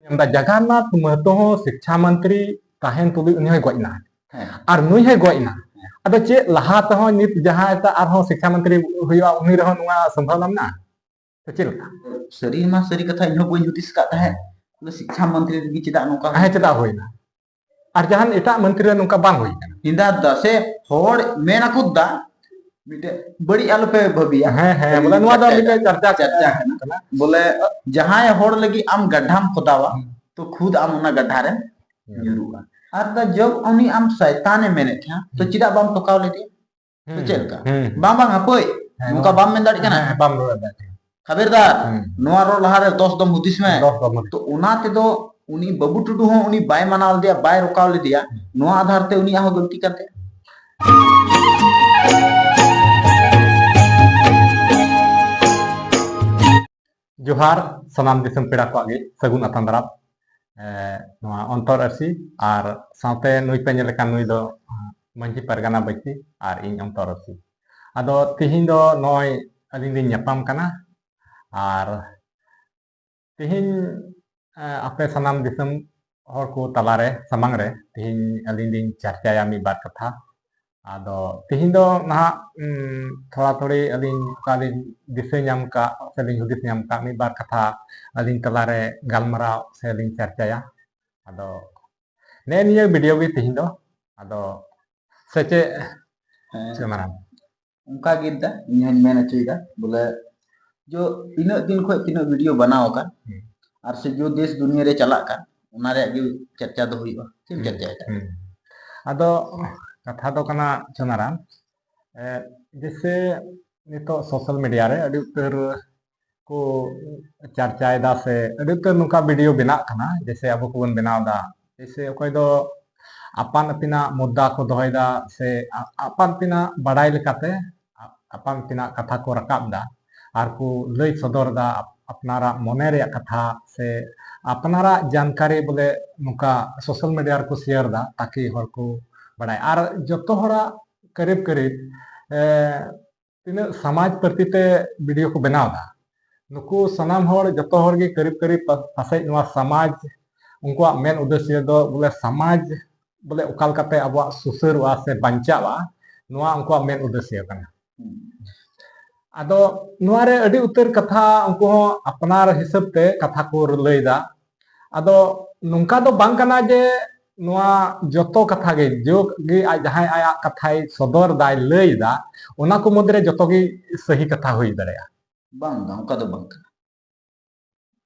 जगन्नाथ महतो शिक्षा मंत्री तहन तुलु उनी होय गojna और नुई है गojna अदो चे लहा तहो नित जहां एता आरो शिक्षा मंत्री हुआ उनी रहो नुआ संभावना ना तो चे लका सरी मा सरी कथा इनो बई जुदिस का तहे शिक्षा मंत्री गी चिदा नोका है चिदा होइना और जहां एटा मंत्री नोका बांग होई इंदा दसे होड़ मेना कुदा मिटे बड़ी आलो पे भबिया है बोले नुआ दा मिटे चर्चा करना बोले जहां होड़ लगी आम गड्ढाम खोदावा तो खुद आम उना गड्ढा रे जुरुगा और द जब उनी आम शैताने मेने था तो चिदा बाम टोकाव ले तो चेलका बाम बाम हपय नोका बाम में दाड़ी कना बाम दाड़ी खबरदार नोआ रो लहारे 10 दम हुदिस में तो उना ते दो उनी बाबू टुडू हो उनी बाय मनाव दिया बाय रोकाव ले दिया नोआ आधार ते उनी आहो गलती करते जोहार सनाम दिसम पेड़ा को आगे सगुन अतंदरा नोआ अंतर अर्सी और साथे नुई पे नेल नुई दो मंझी परगना बच्ची और इन अंतर अर्सी अदो तिहिन दो नोय अलिन दिन ᱧᱟᱯᱟᱢ कना और तिहिन आपे सनाम दिसम हर को तलारे समांग रे तिहिन अलिन दिन चर्चाया मी बार कथा आदो तिहिन दो ना थोड़ा थोड़ी अलिन कालिन दिसे नाम का सेलिन हुदिस नाम का मी बार कथा अलिन तलारे गालमराव सेलिन चर्चाया आदो ने निये वीडियो भी तिहिन दो आदो सचे चमना उनका गिद्दा इन्हें मैंने चाहिए बोले जो इन दिन को तीन वीडियो बनाओ का और से जो देश दुनिया रे चला का उनारे जो चर्चा दो हुई ठीक चर्चा है आदो कथा दो कना चनाराम जैसे नितो सोशल मीडिया रे अडी उतर को चर्चाएदा से अडी उतर नुका वीडियो बना कना जैसे अब को बन बनावदा जैसे कोई दो आपान अपिना मुद्दा को दोहयदा से आपान पिना बड़ाई लेकाते आपान पिना कथा को रकाबदा और को लय सदरदा अपनारा मने रे कथा से अपनारा जानकारी बोले नुका सोशल मीडिया को शेयर दा ताकि हर को बड़ाई और जतो हरा करीब करीब तीन समाज प्रति ते वीडियो को बनावदा नुकु सनाम हर जतो हर गे करीब करीब पासे नुआ समाज उनको मेन उद्देश्य दो बोले समाज बोले उकाल कते अब सुसरवा से बंचावा नुआ उनको मेन उद्देश्य कना आदो नुआरे अडी उतर कथा उनको अपनार हिसाब ते कथा को लैदा आदो नुंका दो बांग कना जे नुआ जतो कथा गे जो गे जहां आया कथाई सदर दाय लैदा ओना को मदरे जतो गे सही कथा होई दरेया बांग उनका दो बांग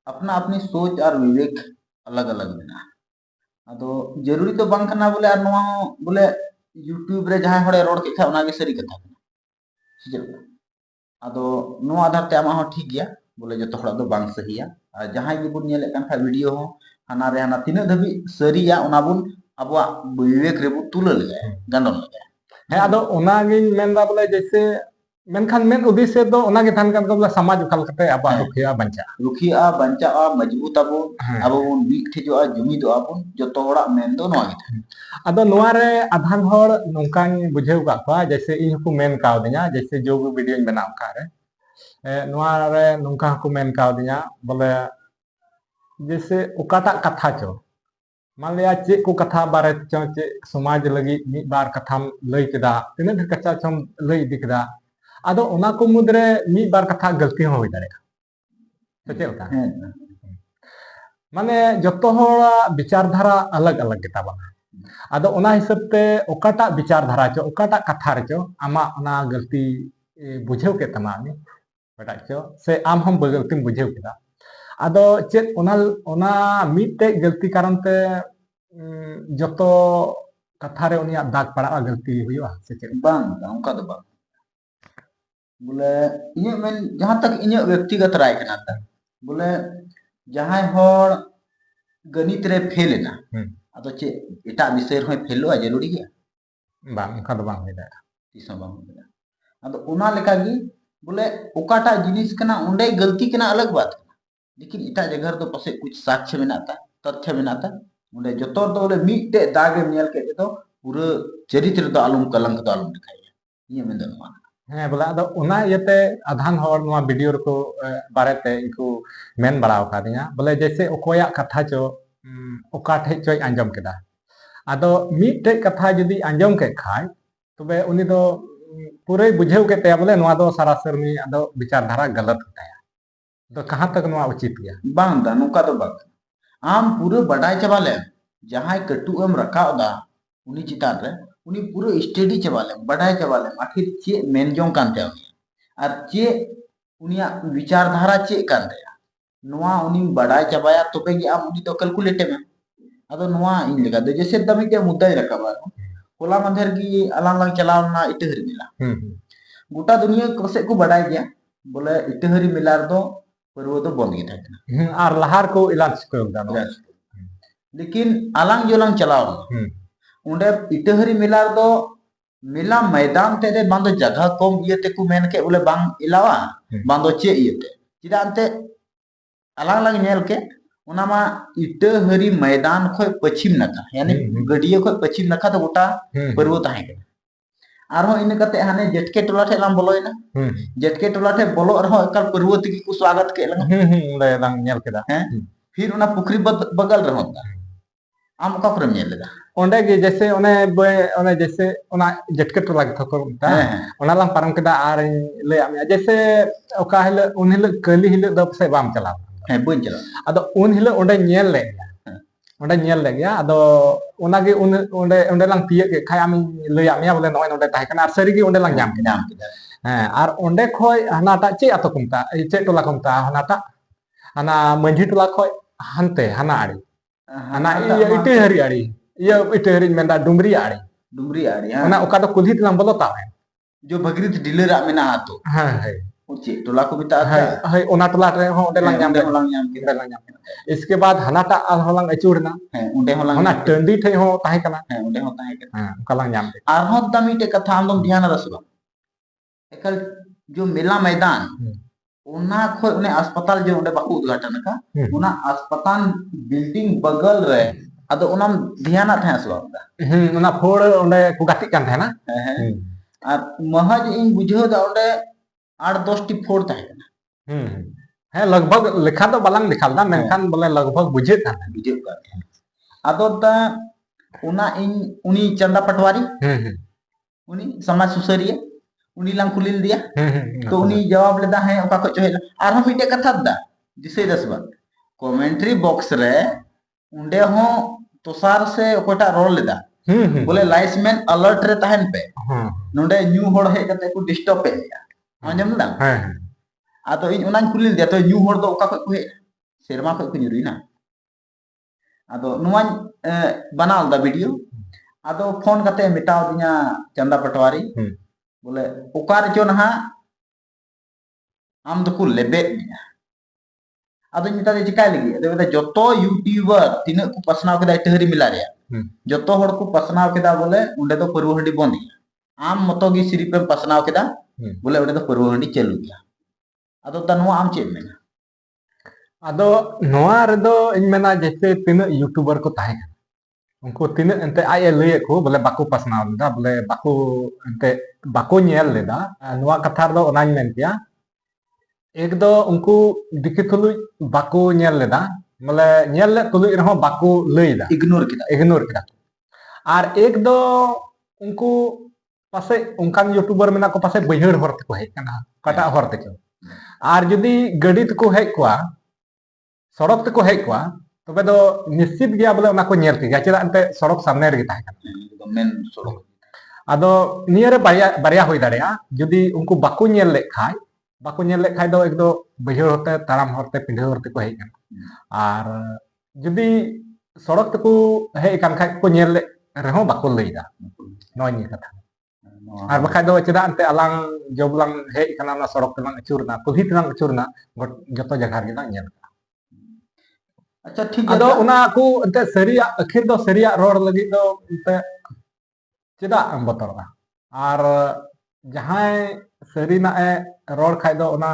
अपना अपनी सोच और विवेक अलग अलग बना आदो जरूरी तो बांग कना बोले और नुआ बोले यूट्यूब रे जहां हड़े रोड के था ओना गे सरी कथा आदो नो आधार ते आमा हो ठीक गया बोले जो थोड़ा दो बांग सहीया जहां गे बुन नेले कान खा वीडियो हो हाना रे हाना तीन धबी सरीया ओना बुन अबवा विवेक रे बु तुल लगे गांडन लगे है आदो ओना गे मेनदा बोले जैसे मेनखान मेन उद्देश्य दो ओना गे थान बोले समाज उकाल कते अब रुखिया बंचा मजबूत अबो अब बुन बीक ठिजो जुमिदो अबो जतो होड़ा मेन दो नोआ गे आदो नुआ रे आधान होड़ नोंकान बुझेव का पा जैसे इन को मेन काव दिया जैसे जो वीडियो बनाव का रे नुआ रे नोंका को मेन काव दिया बोले जैसे उकाटा कथा चो मान लिया चे को कथा बारे चो चे समाज लगी मी बार कथा लई केदा तिना ढेर कच्चा चम लई दिकदा आदो ओना को मुद्रे मी बार कथा गलती हो दरे तो चे होता माने जतो होड़ा विचारधारा अलग अलग गेता बा आदो ओना हिसाब ते ओकाटा विचारधारा चो ओकाटा कथा रे चो आमा ओना गलती बुझेव के तमा नि बटा चो से आम हम गलती बुझेव केदा आदो चे ओना मिटे गलती कारण ते जतो कथा रे उनिया दाग पड़ा गलती हुआ से चे बांग उनका दो बांग बोले इने मेन जहां तक इने व्यक्तिगत राय कना था बोले जहां होड़ गणित रे फेल ना आदो चे एटा विषय रे फेलो जरूरी गया बांग उनका दो बांग होदा तीसो बांग होदा आदो ओना लेका गी बोले ओकाटा जिनिस कना उंडे गलती कना अलग बात लेकिन इटा जगह तो पसे कुछ साक्ष्य बनाता तथ्य बनाता उंडे जतो तो बोले मिटे दागे नेल के तो पूरा चरित्र तो आलम कलंक तो आलम दिखाई ये में दनवा ᱦᱮᱸ ᱵᱚᱞᱮ ᱟᱫᱚ ᱚᱱᱟ ᱤᱭᱟᱹᱛᱮ ᱟᱫᱷᱟᱱ ᱦᱚᱲ ᱱᱚᱣᱟ ᱵᱷᱤᱰᱤᱭᱳ ᱨᱮᱠᱚ ᱵᱟᱨᱮᱛᱮ ᱤᱧᱠᱚ ᱢᱮᱱ ᱵᱟᱲᱟ ᱟᱠᱟᱫᱤᱧᱟ ᱵᱚᱞᱮ ᱡᱮᱭᱥᱮ ᱚᱠᱚᱭᱟᱜ ᱠᱟᱛᱷᱟ ᱪᱚ ᱚᱠᱟ ᱴᱷᱮᱡ ᱪᱚᱭ ᱟᱸᱡᱚᱢ ᱠᱮᱫᱟ ᱟᱫᱚ ᱢᱤᱫᱴᱮᱡ ᱠᱟᱛᱷᱟ ᱡᱩᱫᱤ ᱟᱸᱡᱚᱢ ᱠᱮᱫ ᱠᱷᱟᱡ ᱛᱚᱵᱮ ᱩᱱᱤ ᱫᱚ पूरे बुझेव के तया बोले नवा दो सरासर में अदो विचारधारा गलत होता है तो कहाँ तक नवा उचित गया बांग दा नुका तो बाग आम पूरे बड़ाई चबाले जहां कटु एम रखा दा उनी चितान रे उनी पूरे स्टडी चबाले बड़ाई चबाले आखिर चे मेनजोंग कांते और चे उनिया विचारधारा चे कांते नवा उनी बड़ाई चबाया तोपे कि आम उनी तो कैलकुलेट में अदो नवा इन लगा दे जैसे दमी के मुद्दा ही रखा बा होला मंदर की अलांग चलाव ना इटहरी मिला गोटा दुनिया कसे को बड़ाई गया बोले इटहरी मिलार दो परवो तो बंद गया था और लहार को इलाज को लेकिन अलांग जोलांग चलाव उंडे इटहरी मिलार दो मिला मैदान ते दे बांदो जगह कम इयते को मेन के बोले बांग इलावा बांदो चे इयते चिदा अंते अलांग लांग नेल के उनामा इटहरी मैदान खोय पश्चिम नका यानी गडिया खोय पश्चिम नका तो गोटा परवो ताहे के आरो इन कते हाने जेटके टोला ठे लाम बोलोयना जेटके टोला ठे बोलो रहो एकल परवो तकी को स्वागत के लंग ले लांग नेल केदा फिर उना पुखरी बगल रहो आम का पर नेल लेदा ओंडे गे जैसे ओने जैसे ओना जेटके टोला के थको ओना लांग पारम केदा आर ले आमे जैसे ओका हिल उन हिल कली हिल द से बाम चला बन चला अदो उन हिल ओंडे नेल ले ओंडे नेल ले गया अदो ओनागे उन ओंडे ओंडे लांग तिये के खाय आमी ले आमे बोले नय ओंडे ताहे कना सरी गे ओंडे लांग जाम के हां आर ओंडे खोय हनाटा चे अतो कुमता चे टोला कुमता हनाटा हना मंझी टोला खोय हनते हना आड़ी हना इटहरी आड़ी ये इटहरी मेंदा डुमरी आड़ी ओना ओका तो कुल्ही तलाम बोलो तावे जो भगरीत डीलर मेना हातो हां है उचे टोला को बिता है ओना टोला रे हो ओंडे लांग जाम इसके बाद हनाटा आल होलांग अचुरना है ओंडे होलांग ओना टंडी ठे हो ताहे कना है ओंडे हो ताहे कना हां ओका लांग जाम आर हो दमीटे कथा हम ध्यान रसबा एकल जो मेला मैदान उना खोय उन्हें अस्पताल जो ओंडे बाकू उद्घाटन का उना अस्पताल बिल्डिंग बगल रे अदो उनाम ध्यान था असबा उना फोड़ ओंडे को गाती कान था ना और महज इन बुझो दा ओंडे 8-10 टी फोड़ था है लगभग लिखा तो बालांग लिखाल दा मेनखान बोले लगभग बुझे था अदो ता उना इन उनी चंदा पटवारी उनी समाज सुसरिया उनी लांग कुलिल दिया तो उनी जवाब लेदा है ओका को चोहे आर हम मिटे कथा दा दिसे दसबा कमेंट्री बॉक्स रे उंडे हो तोसार से ओकोटा रोल लेदा बोले लाइसमैन अलर्ट रे तहन पे नोडे न्यू होड़ हे कते को डिस्टर्ब पे आंजम दा आतो इन उनान कुलिल दिया तो न्यू होड़ दो ओका को हे सेरमा को ᱧᱩᱨᱩᱭᱱᱟ आदो नुवा बनाल दा वीडियो आदो फोन कते मिटाव दिया चंदा पटवारी बोले ओकार जो नहा आम दो को लेबे आदो मिटा दे चिकाय लगी अदो बेटा जतो यूट्यूबर तिने को पसनाव केदा इटहरी मिला रे जतो होड़ को पसनाव केदा बोले उंडे तो परवहडी बंद आम मतो गी सिरी पे पसनाव केदा बोले उंडे तो परवहडी चालू गया आदो ता नुवा आम चे मेना आदो नोआ रेदो इन मेना जैसे तिने यूट्यूबर को ताहे उनको तिने एंते आए लय को बोले बाको पसनाव दा बोले बाको एंते बाको नेल लेदा नोआ कथा दो ओनाñ मेन किया एक दो उनको दिखे तुलु बाको नेल लेदा बोले नेल ले तुलु रहो बाको लयदा इग्नोर केदा और एक दो उनको पासे उनकान यूट्यूबर मेना को पासे बहिड़ हर ते को हे कना कटा हर ते को और जदी गडी ते को हे कोआ सड़क ते को हे कोआ तबे दो निश्चित गया बोले उना को नेल के चेदा अंते सड़क सामने रे ताहे कना मेन सड़क आदो नियर रे बारिया होई दाड़िया जदी उनको बाको नेल ले खाय दो एक दो बहिड़ होते ताराम हरते पिंढे हरते को हे कना और जदी सड़क ते को हे कान खाय को नेल ले रेहो बाको लयदा नोय नि कथा और बखा दो चेदा अंते अलांग जबलांग हे कना ना सड़क ते लांग अचुरना कुल्ही ते लांग अचुरना जतो जगह गे लांग नेल अच्छा ठीक है अदो उना को अंते सरिया अखिर दो सरिया रोड लगी दो अंते चेदा बतरगा और जहां सरीना ए रोड खाय दो उना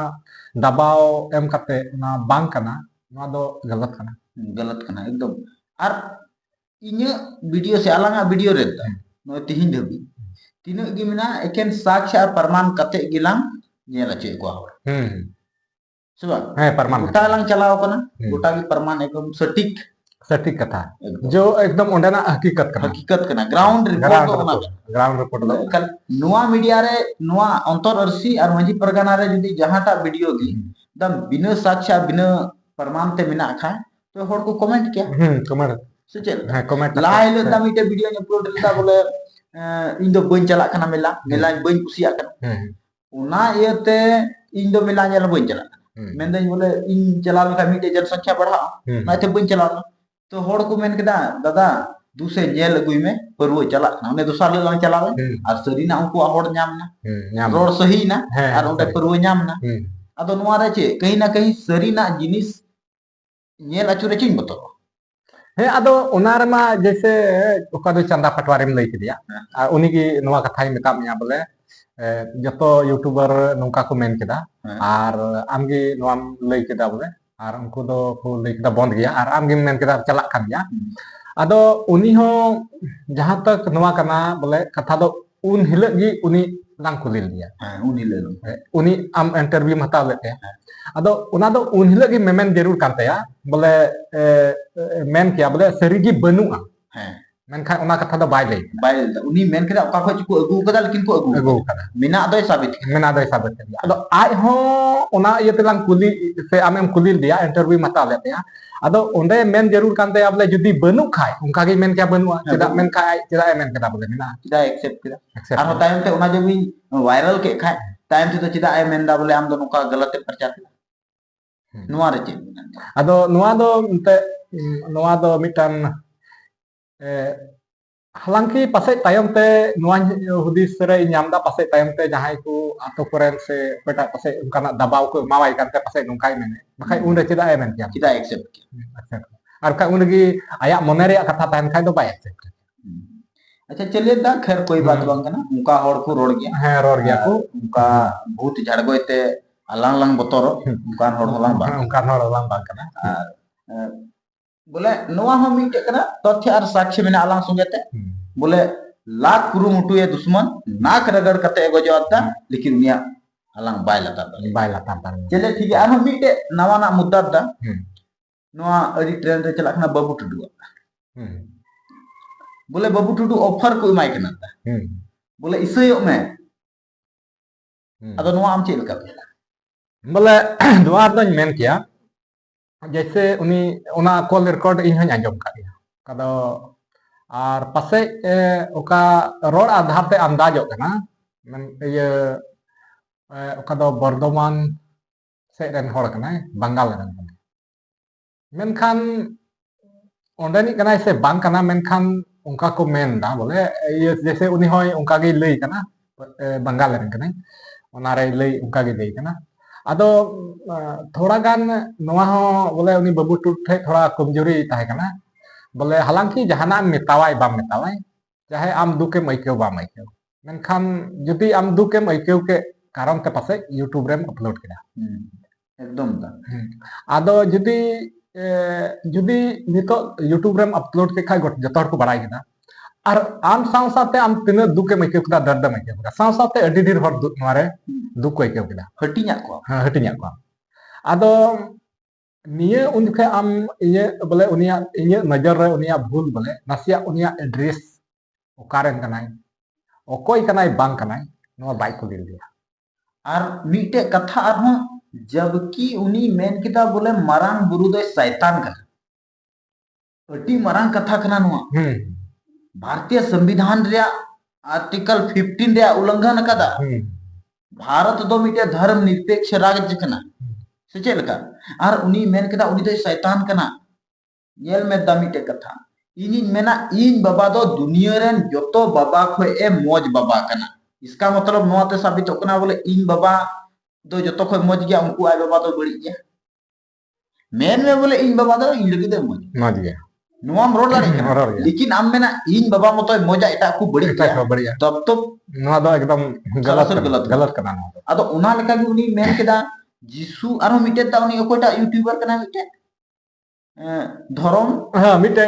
दबाव एम कते उना बांग कना ना दो गलत कना एकदम और इन्या वीडियो से अलांगा वीडियो रे नो तीनों गी मेना एकेन साक्ष्य और प्रमाण कते गिलांग नेल अचे को हर सुबह है प्रमाण गोटा लांग चलाओ कना गोटा की प्रमाण एकदम सटीक सटीक कथा जो एकदम ओंडेना हकीकत कना ग्राउंड रिपोर्ट दो ना कल नुआ मीडिया रे नुआ अंतर अरसी और मंजी परगना रे जदी जहाटा वीडियो गी दम बिना साक्ष्य बिना प्रमाण ते मिना खा तो हर को कमेंट किया कमेंट से चल है कमेंट लाइल दा मिटे वीडियो ने अपलोड लेता बोले इन दो बइन चला कना मेला मेला बइन कुसिया कना उना येते इन दो मेला नेल बइन चला मेंदे बोले इन चला लखा मिटे जनसंख्या बढ़ा नाते बइन चला तो हर को मेन केदा दादा दूसरे नेल अगुई में परवो चला ने दोसर लांग चलावे और सरीना उनको हर नामना रोड सही ना और उनके परवो नामना अदो नुआ रे चे कहीं ना कहीं सरीना जिनिस नेल अचुरे चिन बतो है अदो उनार मा जैसे ओका दो चंदा पटवारी में लई किदिया उनी की नवा कथाई मेता मिया बोले जतो यूट्यूबर नोंका को मेन केदा और आमगी नोम लई केदा बोले और उनको दो को लई केदा बंद गया और आमगी मेन केदा चला खान गया अदो उनी हो जहां तक नवा कना बोले कथा दो उन हिलगी उनी लांग कुलिल दिया उनी आम इंटरव्यू में हताव लेते अदो उना दो उन हिलगी मेमेन जरूर कानतया बोले मेन किया बोले सरीगी बनुआ मेनखान उना कथा दो बाय उनी मेन केदा ओका खो को अगु कदा लेकिन को अगु कदा मेना दो साबित किया अदो आय हो उना ये तेलांग कुली से आमेम कुलिल दिया इंटरव्यू में हताव लेते अदो ओंडे मेन जरूर कानतया बोले जुदी बनु खाय उनका गे मेन क्या बनुआ चेदा मेन खाय चेदा मेन केदा बोले मेना चेदा एक्सेप्ट केदा और टाइम ते उना जब वायरल के खाय टाइम ते तो चेदा ए मेन दा बोले आम दो नुका गलत प्रचार केदा नुआ रे चे अदो नुआ दो ते नुआ दो मिटन हालांकि पासे तायम ते नुआ हुदिस रे नामदा पासे तायम ते जहां को आतो कोरेन से पेटा पासे उनका दबाव को मावाई करते पासे नुकाई मेने बखाय उन रे चेदा ए मेन किया चेदा एक्सेप्ट और का उनगी आया मने रे कथा तान खाय दो बाय एक्सेप्ट अच्छा चलिए दा खैर कोई बात बांग कना उनका होड़ को रोड गया है रोड गया को उनका भूत झाड़गोइते अलांग लांग बतोरो उनका होड़ होलांग बा कना बोले नोआ हो मिटे कना तथ्य और साक्ष्य में अलांग सुंगेते बोले लाख कुरुमुटु ये दुश्मन नाक रगड़ कते गजवाता लेकिन उनिया अलांग बाय लाता चले ठीक है हम मिटे नवा ना मुद्दा दा नोआ अडी ट्रेन रे चला कना बाबू टुडू बोले बाबू टुडू ऑफर को इमाय कना बोले इसयो में अदो नोआ आम चेल का बोले दुआ दो मेन किया जैसे उनी उना कॉल रिकॉर्ड इन हन आंजम का दिया कदो और पासे ओका रोड आधार ते अंदाजो कना मन ये ओका दो बर्धमान से रेन होड़ कना बंगाल रेन कना मेनखान ओंडेनी कना से बांग कना मेनखान उनका को मेन दा बोले ये जैसे उनी होय उनका गे लई कना बंगाल रेन कना ओना रे लई उनका गे लई कना अदो थोड़ा गान नवा हो बोले उनी बाबू टूटे थोड़ा कमजोरी ताहे कना बोले हालांकि जहाना मेतावाय बाम मेतावाय चाहे आम दुके मैकेव बाम मैकेव मेनखान जुदी आम दुके मैकेव के कारण ते पासे यूट्यूब रेम अपलोड केदा एकदम दा आदो जुदी जुदी नितो यूट्यूब रेम अपलोड के खाय जतो हर को बड़ाई केदा और आम साव साथे आम तिना दुके मैकेव केदा दर्द मैकेव केदा साव साथे अडी ढेर हर नवारे दुक मैकेव केदा हटिnya को आदो निये उनके आम ये बोले उनिया इnye नजर रे उनिया भूल बोले नासिया उनिया एड्रेस ओकारेन कनाय ओकोय कनाय बांग कनाय नो बाय को दिल दिया और मीटे कथा आरो जबकि उनी मेन किता बोले मरांग बुरु दो शैतान का अटी मरांग कथा कना नुआ भारतीय संविधान रे आर्टिकल 15 रे उल्लंघन कदा भारत दो मीटे धर्म निरपेक्ष राज्य कना से चेलका और उनी मेन कदा उनी दो शैतान कना येल में दामिटे कथा इनी मेना इन बाबा दो दुनिया रेन जतो बाबा खो ए मौज बाबा कना इसका मतलब नोते साबित कना बोले इन बाबा दो जतो खो मौज गया उनको आय बाबा दो बड़ी गया मेन में बोले इन बाबा दो इन लगी दे मौज गया नोम रोड लारे लेकिन आम मेना इन बाबा मतो मौजा एटा को बड़ी गया तब तो नोआ दो एकदम गलत कना अदो उना लेका भी उनी मेन केदा जिसु आरो मिटे ता उनी ओकोटा यूट्यूबर कना मिटे धरम हां मिटे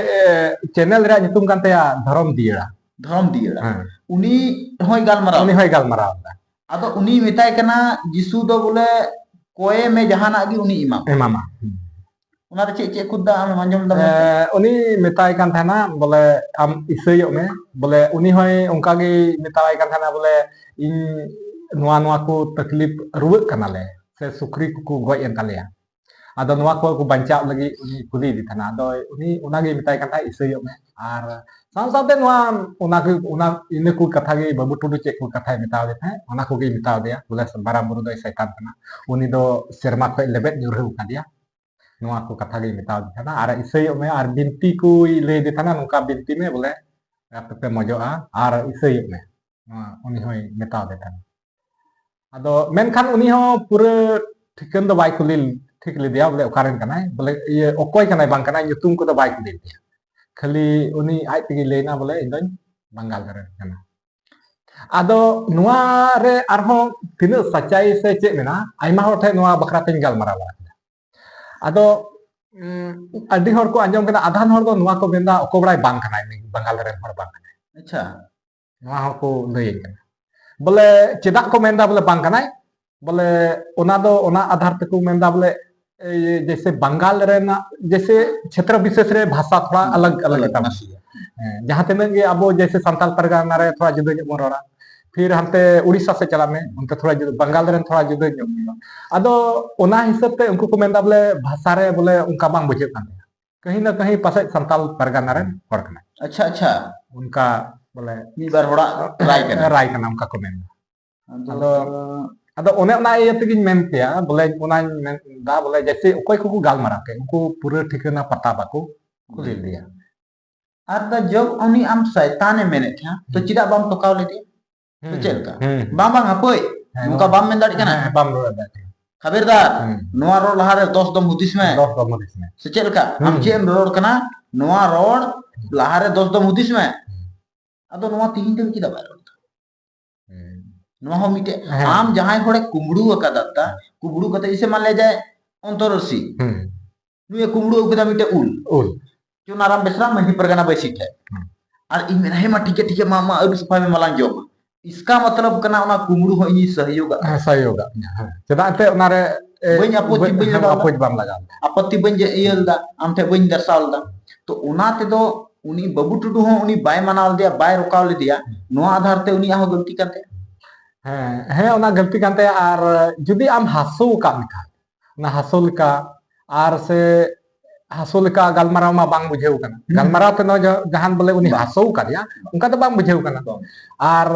चैनल रे नितुम कानते धरम दियड़ा धर्म दियड़ा हाँ उनी होय गालमाराव उनी होय गालमाराव दा आदो उनी मेताय कना जिसु दो बोले कोये में जहाना गी उनी इमाम इमामा उना रे चे खुदा आम अंजम दा उनी मेताय कान थाना बोले आम इसाइयो में बोले उनी होय उनका गे मेताय कान थाना बोले इन नुआ नुआ को तकलीफ रुवक कनाले से सुक्री को गoj एन तालेया आदो नुआ को बंचाव लगी उनी कुली दी थाना आदो उनी उना गे मेताय कान था इसाइयो में आर साव सावते नुआ उना इन को कथा गे बाबू टुडू चे को कथा मेताव दे था उना को गे मेताव दिया बोले बारा बुरु दो शैतान कना उनी दो सेरमा खय लेबेट जुरहु कादिया नुआ को कथा गे मेताव दे था आर इसाइयो में आर बिनती को ले दे था नुका बिनती में बोले पे मजोआ आर इसाइयो में उनी होय मेताव दे था आदो मेनखान उनी हो पूरा ठिकन दो बाय कुली ठीक ले दिया बोले ओकारेन कनाय बोले ये ओकोय कनाय बांग कनाय युतुम को दो बाय कुली दिया खाली उनी आय तिगी लेना बोले इंदोन बंगाल करेन कना आदो नुआ रे आरहो तिना सच्चाई से चे मेना आयमा होर थे नुआ बखरा तेन गालमारा बा आदो अड्डी होर को आंजम कना आधान होर दो नुआ को बेंदा ओको बड़ाय बांग कनाय बंगाल रेन होर बांग कनाय अच्छा नुआ हो को लई कना बोले चेदा को मेंदा बोले बांग कनाय बोले ओना दो ओना आधार तक को मेंदा बोले जैसे बंगाल रेना जैसे क्षेत्र विशेष रे भाषा थोड़ा अलग अलग होता है जहां तक गे अब जैसे संताल परगना रे थोड़ा जुदा जो रोड़ा फिर हमते उड़ीसा से चला में उनते थोड़ा जुदा बंगाल रे थोड़ा जुदा जो आदो ओना हिसाब ते उनको को मेंदा बोले भाषा रे बोले उनका बांग बुझे कान कहीं ना कहीं पासे संताल परगना रे हर कना अच्छा अच्छा उनका बोले मी बार होड़ा राय कना उनका को मेंदा आदो आदो ओने ना ये तगिन मेन किया बोले ओना दा बोले जैसे कोई को गालमारा के उनको पूरा ठिकाना पता बाको कुली दिया आर दा जब उनी आम शैताने मेने था तो चिदा बाम टोकाव ले दे तो चल का बाम बाम हपोय उनका बाम में दाड़ी कना बाम रो दाड़ी खबरदार नोआ रोड लहारे 10 दम हुदिस में 10 दम हुदिस में से चल का हम चेम रोड कना नोआ रोड लहारे 10 दम हुदिस में आदो नोआ तीन दिन चिदा बार नोआ मिटे आम जहां होड़े कुमड़ू अकादता कुमड़ू कते इसे मान ले जाए अंतरसी नुए कुमड़ू उकदा मिटे उल जो नाराम बेसरा मंडी परगना बैसी थे और इन में हेमा ठीक है मामा अरु सफाई में मलान जो इसका मतलब कना ओना कुमड़ू हो इनी सहयोग चदा ते ओना रे बइन अपोज बाम लगा आपत्ति बइन जे इयलदा आम थे बइन दर्शावलदा तो ओना ते दो उनी बाबू टुडू हो उनी बाय मनाल दिया बाय रोकाव ले दिया नोआ आधार ते उनी आहो गलती करते हैं ओना गलती कानते आर जुदी आम हासो का मिठा ना हासो लिका आर से हासो लिका गालमाराव मा बांग बुझेउ कना गालमाराव ते न जहान बोले उनी हासो का दिया उनका तो बांग बुझेउ कना आर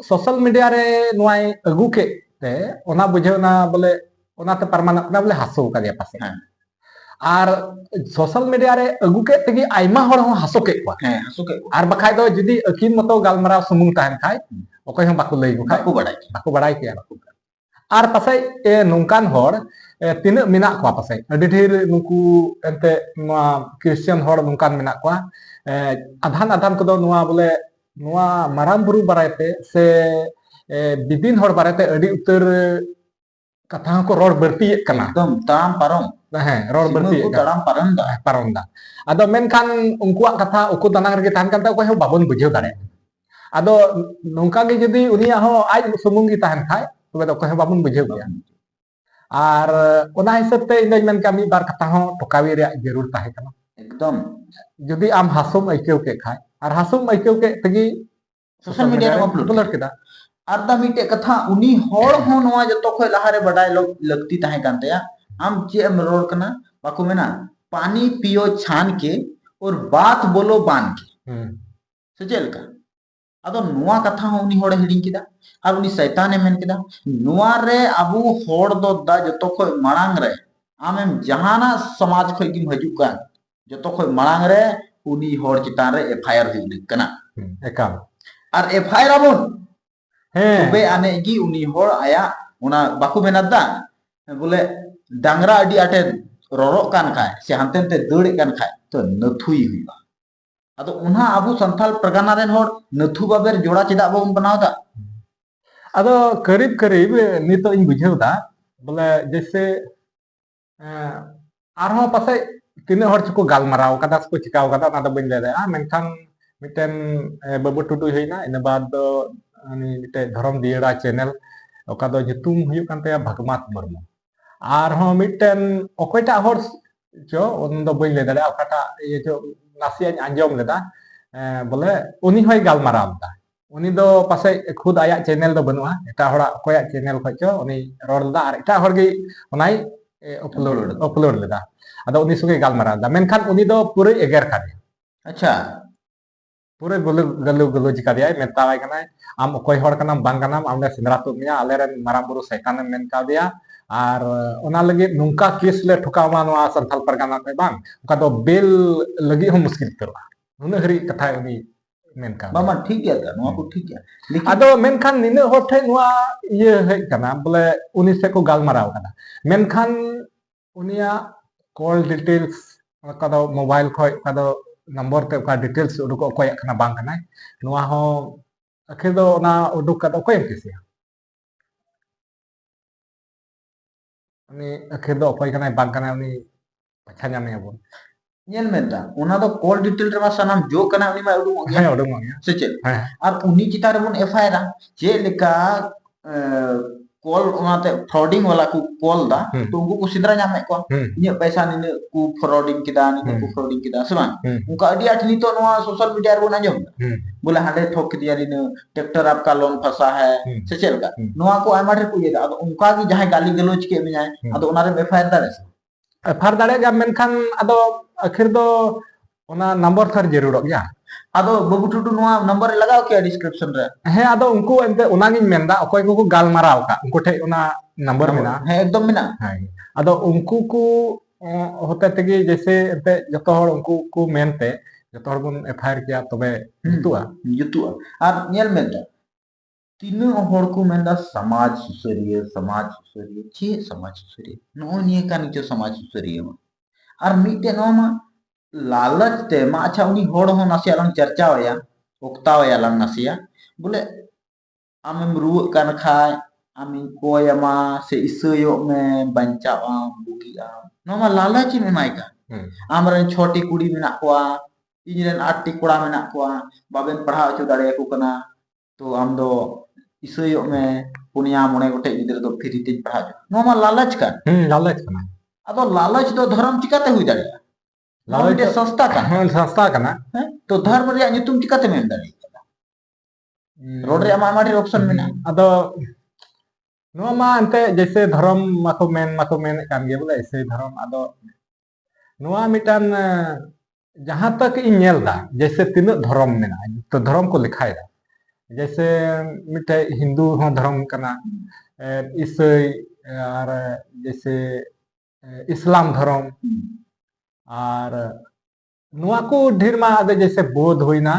सोशल मीडिया रे नोय अगु के ते ओना बुझेउ ना बोले ओना ते परमानेंट ना बोले हासो का दिया पासे आर सोशल मीडिया रे अगु के तगी आइमा हर हो हासो के को आर बखाय दो जुदी अकिन मतो गालमाराव सुमुंग ताहन खाय ओकय हम बाकु लई खाय बाकु बड़ाई के आर पासे ए नोंकान हर तीना मिना को पासे अडी ढेर नुकु एंते नुआ क्रिश्चियन हर नोंकान मिना को आधान आधान को दो नुआ बोले नुआ माराम बुरु बारायते से बिदिन हर बारायते अडी उतर कथा को रोड बर्ती कना एकदम ताम पारम रोड बर्ती को ताम पारम दा आदो मेनखान उनकुआ कथा उकु तनांग रे ताहन कानता को बाबन बुझेउ दारे आदो नोंका गे जदी उनिया हो आज सुमुंगी ताहन खाय तबे तो कोहे बाबन बुझेउ गया आर ओना हिसाब ते इन मेन का मी बार कथा हो टोकावी रे जरूर ताहे कना एकदम जदी आम हासुम आइकेउ के खाय आर हासुम आइकेउ के तगी सोशल मीडिया रे अपलोड केदा आर दा मिटे कथा उनी होड़ हो नोआ जतो खोय लहारे बडाय लगती ताहे कानते आम जे एम रोड कना बाको मेना पानी पियो छान के और बात बोलो बान के सजेल का आदो नुआ कथा हो उनी होड़ हिडिंग किदा और उनी शैताने मेन किदा नुआ रे अबु होड़ दो दा जतो खोय मांग रे आमेम जहाना समाज खोय किम हजू का जतो खोय मांग रे उनी होड़ चितान रे एफआईआर हुई कना एकाल और एफआईआर अबुन तबे आने गी उनी होड़ आया उना बाकु मेनादा बोले डांगरा अडी आटे रोरो कान खाय से हंतेनते दड़े कान खाय तो नथुई हुईबा आदो उन्हा आबू संथाल परगना रेन होड़ नथु बाबेर जोड़ा चिदा बाबन बनावदा आदो करीब करीब नितो इन बुझेउदा बोले जैसे आरहो पासे तिने होड़ को गालमाराव कदा को चिकाव कदा ना दो बइन ले आ मेनखान मिटन बाबू टुडू होइना इन बाद दो उनी मिटे धर्म दियड़ा चैनल ओका दो जुतुम हुयुग कान तया भगमात मुर्मू आर हो मिटन ओकयटा हर चो उन दो बई ले दाड़ा ओकाटा ये जो नासिया आंजम लेदा बोले उनी होय गालमारावदा उनी दो पासे खुद आया चैनल दो बनुआ एटा हड़ा कोया चैनल खचो उनी रोडदा are Etah her gay Unai upload लेदा अदो उनी सुगे गालमारावदा मेनखान उनी दो पूरे एगेर खादे अच्छा पूरे गलु गलु गलु चिकादिया मेतावाय कनाय आम ओकय हर कनाम बांग कनाम आमले सिंदरा तुमिया आलेरन माराम बुरु शैतान मेन कादिया आर ओना लगे नुंका केस ले ठुकावा नवा संथाल परगाना पे बांग ओका दो बेल लगी हम मुश्किल करवा नुन हरी कथा उनी मेन का बामा ठीक गया था नवा को ठीक गया लेकिन आदो मेनखान निने हर ठे नवा ये है कना बोले उनी से को गालमाराव कना मेनखान उनिया कॉल डिटेल्स ओका दो मोबाइल खय ओका दो नंबर ते ओका डिटेल्स उडुक ओकय कना बांग कना नवा हो आखिर दो ना उडुक का ओकय किसिया उनी आखिर दो ओकय कना बांग कना उनी पछा ᱧᱟᱢᱮ ᱟᱵᱚᱱ ñᱮᱞ ᱢᱮᱫᱟ ᱚᱱᱟ ᱫᱚ ᱠᱚᱞ ᱰᱤᱴᱮᱞ ᱨᱮᱢᱟ ᱥᱟᱱᱟᱢ ᱡᱚ ᱠᱟᱱᱟ ᱩᱱᱤ ᱢᱟ ᱩᱰᱩᱠᱚᱜ ᱜᱮᱭᱟ ᱦᱮᱸ ᱩᱰᱩᱠᱚᱜ ᱜᱮᱭᱟ ᱥᱮ ᱪᱮᱫ ᱦᱮᱸ ᱟᱨ ᱩᱱᱤ ᱪᱮᱛᱟᱱ ᱨᱮᱵᱚᱱ ᱮᱯᱷᱟᱭᱟᱨᱟ ᱪᱮᱫ ᱞᱮᱠᱟ कॉल ओनाते फ्रॉडिंग वाला को कॉल दा तो उनको को सिद्रा ᱧᱟᱢᱮ को इने पैसा निने को फ्रॉडिंग किदा निने को फ्रॉडिंग किदा से बांग उनका अडी आठ नितो नवा सोशल मीडिया रे बना जम बोले हाडे ठोक दिया निने ट्रैक्टर आपका लोन फंसा है से चल का नवा को आमा रे को ये दा उनका की जहां गाली गलोच के में जाए अदो ओना रे एफआईआर दारे एफआईआर दारे जा मेनखान अदो आखिर दो ओना नंबर थर जरूर गया अदो बाबू टुटू नवा नंबर लगाओ के डिस्क्रिप्शन रे हे अदो उनको एंते ओना गिन मेंदा ओकय को गालमाराव का उनको ठे ओना नंबर मेना है एकदम मेना हां अदो उनको को होते तगी जैसे एंते जतो हर उनको को मेनते जतो हर बुन एफआईआर किया तबे जुतुआ और नेल मेंदा तीन हर को मेंदा समाज सुसरिय चे समाज सुसरिय नो निये कानी जो समाज सुसरिय और मीटे नो मा लालच ते मा अच्छा उनी होड़ हो नासिया लंग चर्चा होया उक्तावया लंग नासिया बोले आमेम रुव कान खाय आमी कोयमा से इसयो में बंचावा बुगिया नो मा लालच में माइका आमरे छोटी कुड़ी मेना कोआ इजरेन आट्टी कोड़ा मेना कोआ बाबेन पढ़ा अचो दाड़े को कना तो आम दो इसयो में पुनिया मोने गोटे गिदरे दो फ्री ते पढ़ा नो मा लालच का लालच कना अदो लालच दो धर्म चिकाते हुई दाड़े लालच सस्ता का सस्ता कना तो धर्म रे नितुम चिकाते में दाड़े रोड रे आमा माडी ऑप्शन मेना अदो नो मा अंते जैसे धर्म माको मेन कान गे बोले ऐसे धर्म अदो नोआ मिटान जहां तक इन नेलदा जैसे तीन धर्म मेना तो धर्म को लिखाय दा जैसे मिटे हिंदू हो धर्म कना ईसाई और जैसे इस्लाम धर्म और नोआ को ढेर मा जैसे बौद्ध होइना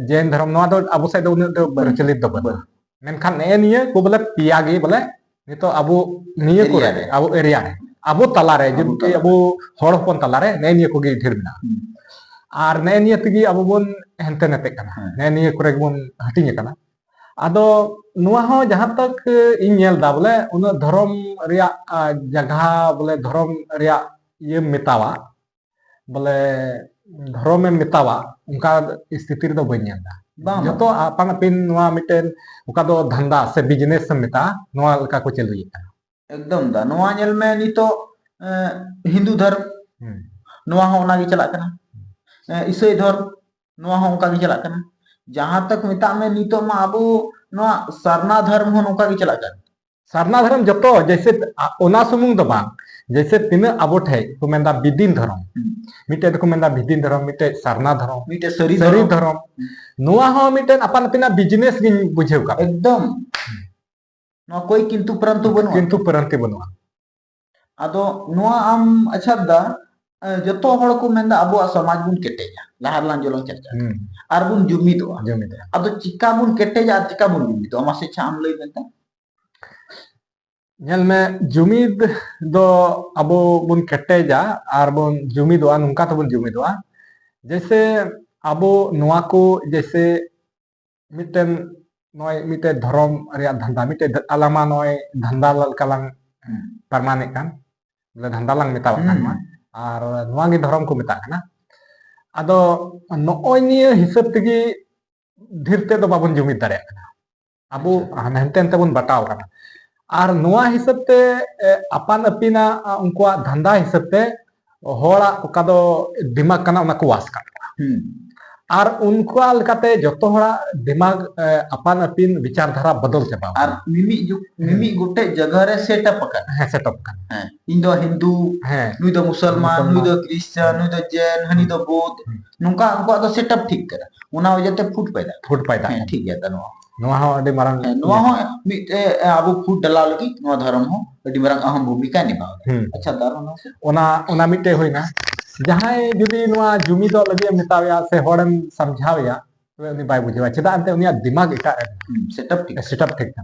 जैन धर्म नोआ दो अबो से दो प्रचलित दो बन मेनखान ने निये को बोले पिया गे बोले नितो अबो निये को रे अबो एरिया रे अबो तला रे जब अबो हड़ होपन तला रे ने निये को गे ढेर मेना और ने निये तगी अबो बोन हेनते नते कना ने निये को रे बोन हटिंग कना अदो नोआ हो जहां तक इन नेल दा बोले उन धर्म रिया जगह बोले धर्म रिया ये मितावा बोले धर्म में मितावा उनका स्थिति रे दो बन्यादा जतो अपन पिन नोआ मिटेन उका दो धंधा से बिजनेस से मिता नोआ लका को चलुई एकदम दा नोआ नेल में नितो हिंदू धर्म नोआ हो ना गे चला कना ईसाई धर्म नोआ हो उनका गे चला कना जहां तक मिता में नितो मा अबो नोआ सरना धर्म हो उनका गे चला कना सरना धर्म जतो जैसे ओना सुमुंग दो बांग जैसे तीन अबो ठे को मेंदा बिदिन धर्म मिटे को मेंदा बिदिन धर्म मिटे सरना धर्म मिटे सरी धर्म नोआ हो मिटे अपन पिना बिजनेस गिन बुझेव का एकदम नोआ कोई किंतु परंतु बनुआ अदो नोआ आम अच्छा दा जतो हड़ को मेंदा अबो समाज बुन केटेजा लहार लान जोलो चर्चा आर बुन जुमिदोआ अदो चिका बुन केटेजा चिका बुन जुमिदोआ मासे छाम लई बेंता नेल में जुमिद दो अबो बुन केटेजा आर बुन जुमिदोआ नुका तो बुन जुमिदोआ जैसे अबो नोआ को जैसे मिटन नोय मिटे धर्म रिया धंधा मिटे अलामा नोय धंधा कलांग परमाने कान बोले धंधा लांग मिता कान मा और नोआ गे धर्म को मिता काना ᱟᱫᱚ ᱱᱚᱜᱼᱚᱭ ᱱᱤᱭᱟᱹ ᱦᱤᱥᱟᱹᱵ ᱛᱮᱜᱮ ᱰᱷᱮᱨ ᱛᱮ ᱫᱚ ᱵᱟᱵᱚᱱ ᱡᱩᱢᱤᱫ ᱫᱟᱲᱮᱭᱟᱜ ᱠᱟᱱᱟ ᱟᱵᱚ ᱦᱟᱱᱛᱮ ᱱᱟᱛᱮ ᱵᱚᱱ ᱵᱟᱴᱟᱣ ᱠᱟᱱᱟ ᱟᱨ ᱱᱚᱣᱟ ᱦᱤᱥᱟᱹᱵ te apan apina unkua dhanda hisab te hora oka do dimag kana ona ko was ka আর উনকুয়া লেকাতে যত হড়া দিমাগ আপান আপিন বিচারধারা বদল চাবা আর মিমি গোটে জায়গারে সেটআপ আকান হ্যাঁ সেটআপ কান হ্যাঁ ইন্দো হিন্দু হ্যাঁ নুই দো মুসলমান নুই দো খ্রিস্টান নুই দো জैन হানি দো বৌদ্ধ নুকা উনকুয়া দো সেটআপ ঠিক করা ওনা ওজতে ফুট পায়দা হ্যাঁ ঠিক গেতা নো নোয়া হ আডি মারাং নোয়া হ মিতে আবু ফুট ডালাও লাগি নোয়া ধর্ম হ আডি মারাং আহম ভূমিকা নিবা আচ্ছা দারুণ ওনা মিটে হইনা जहां जुदी जुमी दो लगे मेताया से हड़म समझावया तो उनी बाय बुझेवा चेदा अंते उनिया दिमाग एटा सेटअप ठीक था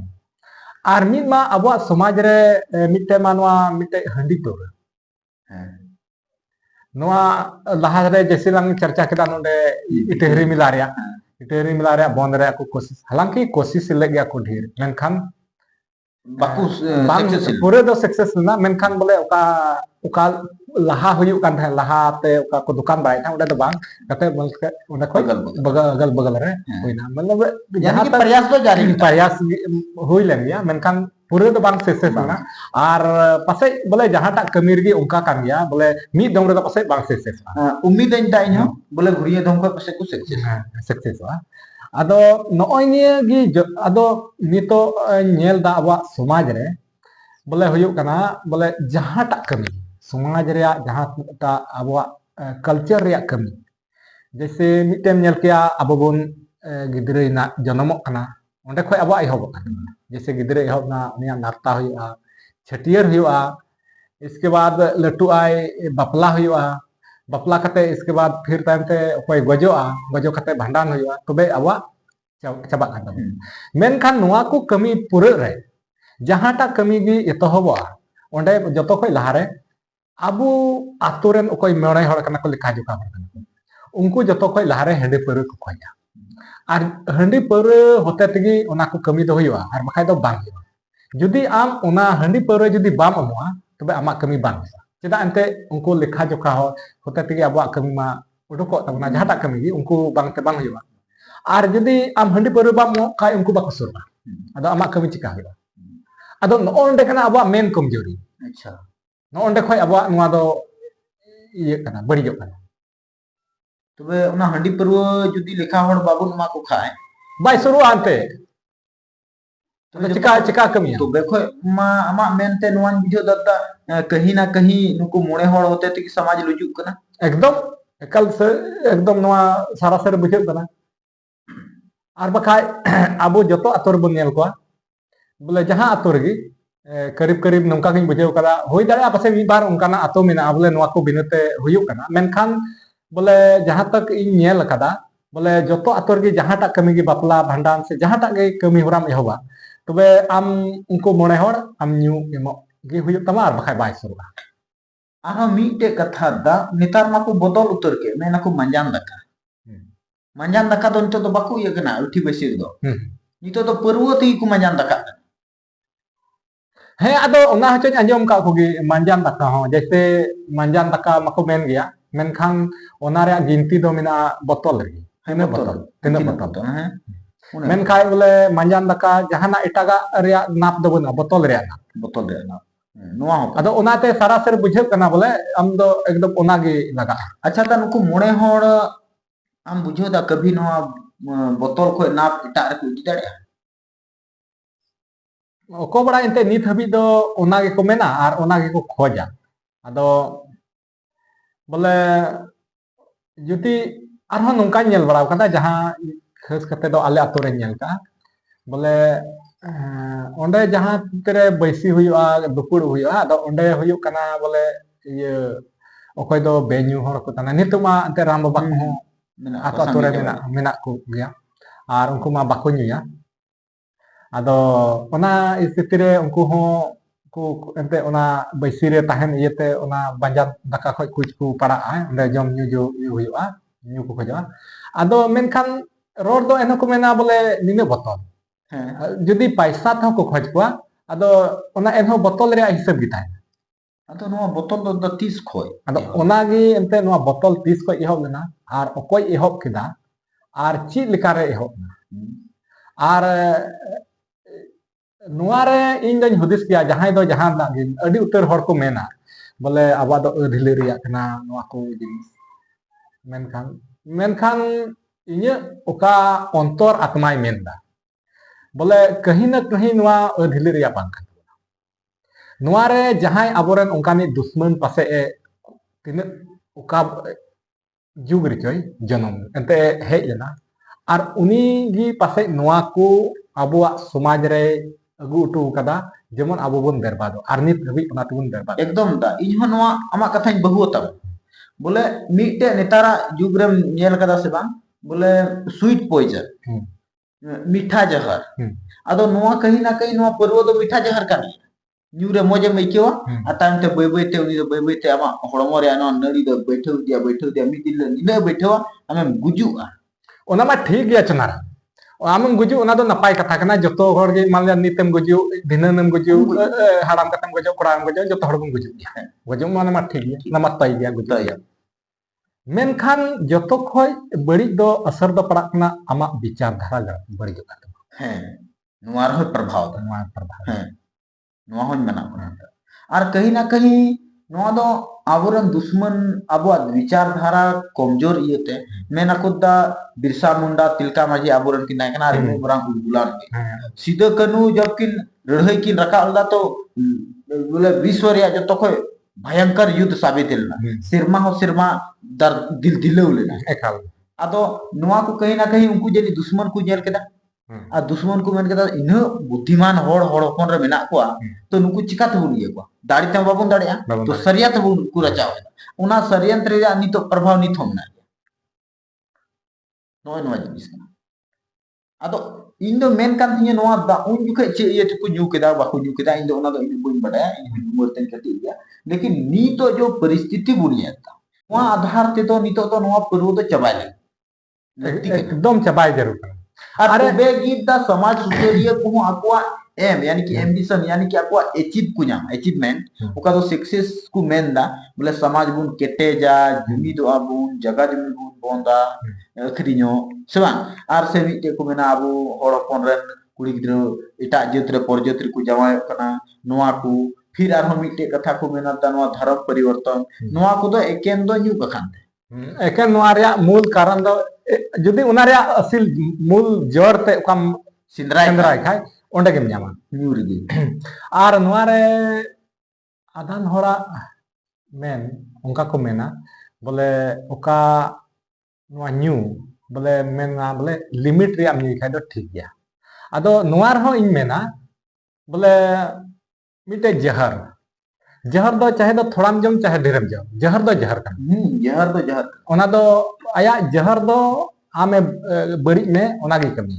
आर मिद मा अबवा समाज रे मिटे मानवा मिटे हंडी तो नोआ लहा रे जैसे लंग चर्चा केदा नोडे इटेहरी मिला रे बंद रे को कोशिश हालांकि कोशिश लगे को ढेर मेनखान बाकू पूरे दो सक्सेस ना मेनखान बोले ओका लाहा हुयुक kan laha te oka ko dukan bai ta udah do bang kate udah koi बगल रे होइना मतलब यानी कि प्रयास तो जारी प्रयास हुई len ya menkan पूरे do bang सक्सेस ना और पासे बोले जहां टा कमी रे उनका kan ya बोले मी दम रे पासे bang सक्सेस उम्मीद इन टाइम हो बोले घुरिए दम को पासे को success ado noy niya gi ado nito nyel da abwa samaj re बोले हुयुक kana बोले जहां टा कमी समाज रे जहां टा अबवा कल्चर रे कमी जैसे मिटेम नेल किया अब बोन गिदरे ना जन्मक कना ओंडे खय अबवा एहब जैसे गिदरे एहब ना उनिया नारता हुआ छटियर हुआ इसके बाद लटू आय बपला हुआ बपला कते इसके बाद फिर टाइम ते कोई गजो कते भांडान हुआ तबे अबवा चाबा kan मेनखान नोआ को कमी पूरे रे जहां टा कमी गी एतहबवा ओंडे जतो खय लहारे abu aturen okoi mere hor kana ko lekha joka unku joto khoi lahare hande peure ko khoya ar hande peure hote tegi ona ko kami do hoya ar bakai do bang judi am ona hande peure judi bam amwa tobe amak kami bang cheda ante unku lekha joka hote tegi abu kami ma udukok tabuna jahata kami gi unku bang te bang hoya ar judi am hande peure bam kai unku bako surba ado amak kami chika hoya ado no onde kana abu main komjori acha नोंडे खय अब नुआ दो ये कना बड़िजो कना तबे उना हंडी परवा जुदी लेखा हड़ बाबुन मा को खाए बाय सुरु आनते तबे चिका कमी तो देखो मा अमा मेनते नुआन बिजो दत्ता कहीं ना कहीं नुको मोड़े हड़ होते ति समाज लुजुक कना एकदम एकल से एकदम नुआ सारा सर बुझे कना आर बखाय आबो जतो आतोर बन नेल को बोले जहां आतोर गी करीब नौका गिन बुझेव कदा होई दाड़ा पासे मी बार उनकाना आतो मेना बोले नोआ को बिनते हुयुक कना मेनखान बोले जहां तक इन नेल कदा बोले जतो आतोर गी जहां टा कमी गी बापला भांडान से जहां टा गे कमी होराम एहोबा तबे आम उनको मोणे हड़ आम न्यू एमो गे हुयुक तमा आर बखाय बाय सुरुगा आरो मीटे कथा दा नेतार माको बदल उतर के मेना को मंजान दका दो नितो तो बाकू ये कना उठी बसिर दो नितो तो परवती को मंजान दका हे अदो ओना हचन अंजम का कोगी मंजान दका हो जैसे मंजान दका मको मेन गया मेनखान ओना रे गिनती दो मिना बोतल रे तिना बोतल मेनखाय बोले मंजान दका जहाना एटागा रे नाप दो बना बोतल रे नाप नोआ हो अदो ओना ते सरासर बुझे कना बोले हम दो एकदम ओना गे लगा अच्छा ता नुको मोणे हड़ हम बुझो दा कभी नोआ बोतल को नाप एटा रे को इदी दाड़े को बड़ा इनते नित हबी दो ओना गे को मेना आर ओना गे को खोजा अदो बोले जुति आरहो नोंका नेल बड़ा कदा जहां खास कते दो आले आतो रे नेल का बोले ओंडे जहां तेरे बैसी हुआ दुपुड़ हुआ अदो ओंडे हुयु कना बोले ये ओकय दो बेन्यू हर को तना नितुमा अंते राम बाबा को आतो आतो रे मेना को गया आर उनको मा बाको न्युया ado ona isitire unku ho ku ente ona baisire tahen iyete ona banjat daka khoj kuch ku para onde jom nyu jo huyua nyu ku khoja ado menkhan ror do eno ko mena bole nine botol jodi paisa tho ko khoj kwa ado ona enho botol re hisab gitai ᱟᱫᱚ ᱱᱚᱣᱟ ᱵᱚᱛᱚᱞ ᱫᱚ ᱛᱤᱥ ᱠᱷᱚᱡ ᱟᱫᱚ ᱚᱱᱟᱜᱮ ᱮᱱᱛᱮ ᱱᱚᱣᱟ ᱵᱚᱛᱚᱞ ᱛᱤᱥ ᱠᱷᱚᱡ ᱮᱦᱚᱵ ᱞᱮᱱᱟ ᱟᱨ ᱚᱠᱚᱭ ᱮᱦᱚᱵ ᱠᱮᱫᱟ ᱟᱨ ᱪᱮᱫ ᱞᱮᱠᱟᱨᱮ ᱮᱦᱚᱵ ᱮᱱᱟ ᱟᱨ ᱱᱚᱣᱟᱨᱮ ᱤᱧ ᱫᱚᱧ ᱦᱩᱫᱤᱥ ᱜᱮᱭᱟ ᱡᱟᱦᱟᱸᱭ ᱫᱚ ᱡᱟᱦᱟᱱᱟᱜ ᱜᱮ ᱟᱹᱰᱤ ᱩᱛᱟᱹᱨ ᱦᱚᱲ ᱠᱚ ᱢᱮᱱᱟ ᱵᱚᱞᱮ ᱟᱵᱚᱣᱟᱜ ᱫᱚ ᱟᱹᱫᱷᱤᱞᱟᱹ ᱨᱮᱭᱟᱜ ᱠᱟᱱᱟ ᱱᱚᱣᱟ ᱠᱚ ᱡᱤᱱᱤᱥ ᱢᱮᱱᱠᱷᱟन ᱤᱧᱟᱹᱜ ᱚᱠᱟ ᱚᱱᱛᱚᱨ आत्माय ᱢᱮᱱᱫᱟ ᱵᱚᱞᱮ कहीं ना कहीं ᱱᱚᱣᱟ ᱟᱹᱫᱷᱤᱞᱟᱹ ᱨᱮᱭᱟᱜ ᱵᱟᱝ ᱠᱟᱱᱟ ᱱᱚᱣᱟᱨᱮ ᱡᱟᱦᱟᱸᱭ ᱟᱵᱚᱨᱮᱱ ᱚᱱᱠᱟᱱᱤᱡ ᱫᱩᱥᱢᱟᱱ ᱯᱟᱥᱮ ᱛᱤᱱᱟᱹᱜ ᱚᱠᱟ ᱡᱩᱜ ᱨᱮᱪᱚᱭ ᱡᱚᱱᱚᱢ ᱮᱱᱛᱮ ᱦᱮᱡ ᱞᱮᱱᱟ ᱟᱨ ᱩᱱᱤ ᱜᱮ ᱯᱟᱥᱮ ᱱᱚᱣᱟ ᱠᱚ ᱟᱵᱚᱣᱟᱜ ᱥᱚᱢᱟᱡᱽ ᱨᱮ ᱟᱹᱜᱩ ᱦᱚᱴᱚ ᱠᱟᱫᱟ ᱡᱮᱢᱚन ᱟᱵᱚ ᱵᱚᱱ ᱵᱮᱨᱵᱟᱫᱚᱜ ᱟᱨ ᱱᱤᱛ ᱫᱷᱟᱹᱵᱤᱡ ᱚᱱᱟ ᱛᱮᱵᱚᱱ ᱵᱮᱨᱵᱟᱫ ᱮᱠᱫᱚᱢ ᱫᱟ ᱤᱧ ᱦᱚᱸ ᱱᱚᱣᱟ ᱟᱢᱟᱜ ᱠᱟᱛᱷᱟᱧ ᱵᱟᱹᱦᱩᱣᱟᱛᱟᱢ ᱵᱚᱞᱮ ᱢᱤᱫᱴᱮᱡ ᱱᱮᱛᱟᱨᱟᱜ ᱡᱩᱜ ᱨᱮᱢ ᱧᱮᱞ ᱠᱟᱫᱟ ᱥᱮ ᱵᱟᱝ ᱵᱚᱞᱮ सुइट पॉइजन मीठा जहर ᱟᱫᱚ ᱱᱚᱣᱟ कहीं ना कहीं ᱱᱚᱣᱟ ᱯᱟᱹᱨᱣᱟᱹ ᱫᱚ मीठा जहर ᱠᱟᱱ ᱜᱮᱭᱟ ᱧᱩ ᱨᱮ ᱢᱚᱡᱮᱢ ᱟᱹᱭᱠᱟᱹᱣᱟ ᱟᱨ ᱛᱟᱭᱚᱢ ᱛᱮ ᱵᱟᱹᱭ ᱵᱟᱹᱭᱛᱮ ᱩᱱᱤ ᱫᱚ ᱵᱟᱹᱭ ᱵᱟᱹᱭᱛᱮ ᱟᱢᱟᱜ ᱦᱚᱲᱢᱚ ᱨᱮᱭᱟᱜ ᱱᱚᱣᱟ ᱱᱟᱹᱲᱤ ᱫᱚ ᱵᱟᱹᱭᱴᱷᱟᱹᱣ ᱤᱫᱤᱭᱟ ᱢᱤᱫ ᱫᱤᱱ ᱱᱤᱱᱟᱹᱜ ᱵᱟᱹᱭᱴᱷᱟᱹᱣᱟ ᱟᱢᱮᱢ ᱜᱩᱡᱩᱜᱼᱟ ᱚᱱᱟ ᱢᱟ ᱴᱷᱤक ᱜᱮᱭᱟ ᱪᱚᱱᱟᱨᱟ आमम गुजु ओना दो नपाय कथा कना जतो हर गे मान लिया नितेम गुजु दिननम गुजु हाड़ाम कतम गुजु कोड़ाम गुजु जतो हर बन गुजु गया गुजु माने मा ठीक गया ना मत पाई गया गुजु गया मेनखान जतो खय बड़ी दो असर दो पड़ा कना आमा विचार धारा बड़ी जो कत है नोआ रह प्रभाव है नोआ होन मना और कहीं ना कहीं नोआ दो आबोरन दुश्मन आबोआद विचार धारा कमजोर इयते मेना कोदा बिरसा मुंडा तिलका माझी आबोरन की नायकना रिमो बरांग उलगुलान सीधा कनु जब किन लड़ाई की रकालदा तो बोले विश्व रे जतो खय भयंकर युद्ध साबित लेना सिरमा दर दिल दिलौ लेना एकाल आदो नोआ को कहीं ना कहीं उनको जनी दुश्मन को जेल केदा आ दुश्मन को मेन केदा इन बुद्धिमान होड़ होड़पन रे मेना को तो नुकु चिका तबुन इए को दाड़ी ते बाबन दाड़िया तो सरिया तबुन को रचाव उना सरियंत्र रे नितो प्रभाव निथो मना नोय नोय जिनिस आदो इन दो मेन कान थिए नोआ दा उन जुके चे ये को न्यू केदा बाको न्यू केदा इन दो उना दो इन बुन बडाया इन मोरतेन कति गया लेकिन नीतो जो परिस्थिति बुनियाता नोआ आधार ते तो नीतो तो नोआ पूर्व तो चबाले एकदम चबाय जरूर अरे बेगीत दा समाज सुसरिया को आकुआ एम यानी कि एम्बिशन यानी कि आकुआ अचीवमेंट ओका दो सक्सेस को मेन दा बोले समाज बुन केटेजा जुमी दो आबुन जगह जुमी बुन बोंदा अखरिनो सेबा आर से मिटे को मेना आबु होड़पन रेन कुड़ी गिद्रो एटा जत्र परजत्र को जवाय कना नोआ को फिर आर मिटे कथा को मेना दा नोआ धर्म परिवर्तन नोआ को दो एकेन दो न्यू कखान एकेन नोआ रे मूल कारण दो जुदी उना रे असिल मूल जड़ ते कम सिंद्राय खाय ओंडे गेम ᱧᱟᱢᱟ ᱧᱩ ᱨᱮᱜᱮ ᱟᱨ ᱱᱚᱣᱟ ᱨᱮ ᱟᱫᱷᱟᱱ ᱦᱚᱲᱟᱜ ᱢᱮᱱ ᱚᱱᱠᱟ ᱠᱚ ᱢᱮᱱᱟ ᱵᱚᱞᱮ ᱚᱠᱟ ᱱᱚᱣᱟ ᱧᱩ ᱵᱚᱞᱮ ᱢᱮᱱᱟ ᱵᱚᱞᱮ ᱞᱤᱢᱤᱴ ᱨᱮᱭᱟᱜ ᱧᱩ ᱠᱷᱟᱡ ᱫᱚ ᱴᱷᱤक ᱜᱮᱭᱟ ᱟᱫᱚ ᱱᱚᱣᱟ ᱨᱮᱦᱚᱸ ᱤᱧ ᱢᱮᱱᱟ ᱵᱚᱞᱮ ᱢᱤᱫᱴᱮᱡ जहर दो चाहे दो थोड़ाम जम चाहे ढेरम जम जहर दो जहर ओना दो आया जहर दो आमे बड़ी में ओना गी कमी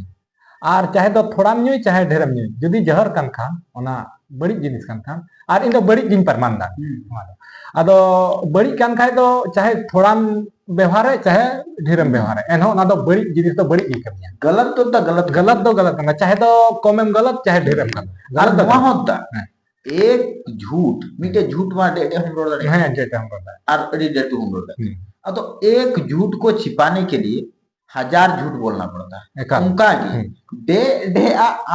और चाहे दो थोड़ाम न्यूय चाहे ढेरम न्यूय जदी जहर कान खान ओना बड़ी जिनिस कान खान और इन दो बड़ी जिन परमान दा आदो बड़ी कान खाय दो चाहे थोड़ाम व्यवहार है चाहे ढेरम व्यवहार है एनो ओना दो बड़ी जिनिस दो बड़ी गी कमी गलत तो गलत करना चाहे दो कम गलत चाहे ढेरम गलत दो होता एक झूठ मीटे झूठ मा डेटे हम रोड दे हां डेटे हम रोड और अड़ी डेटे हम रोड दे तो एक झूठ को छिपाने के लिए 1000 झूठ बोलना पड़ता है उनका डे डे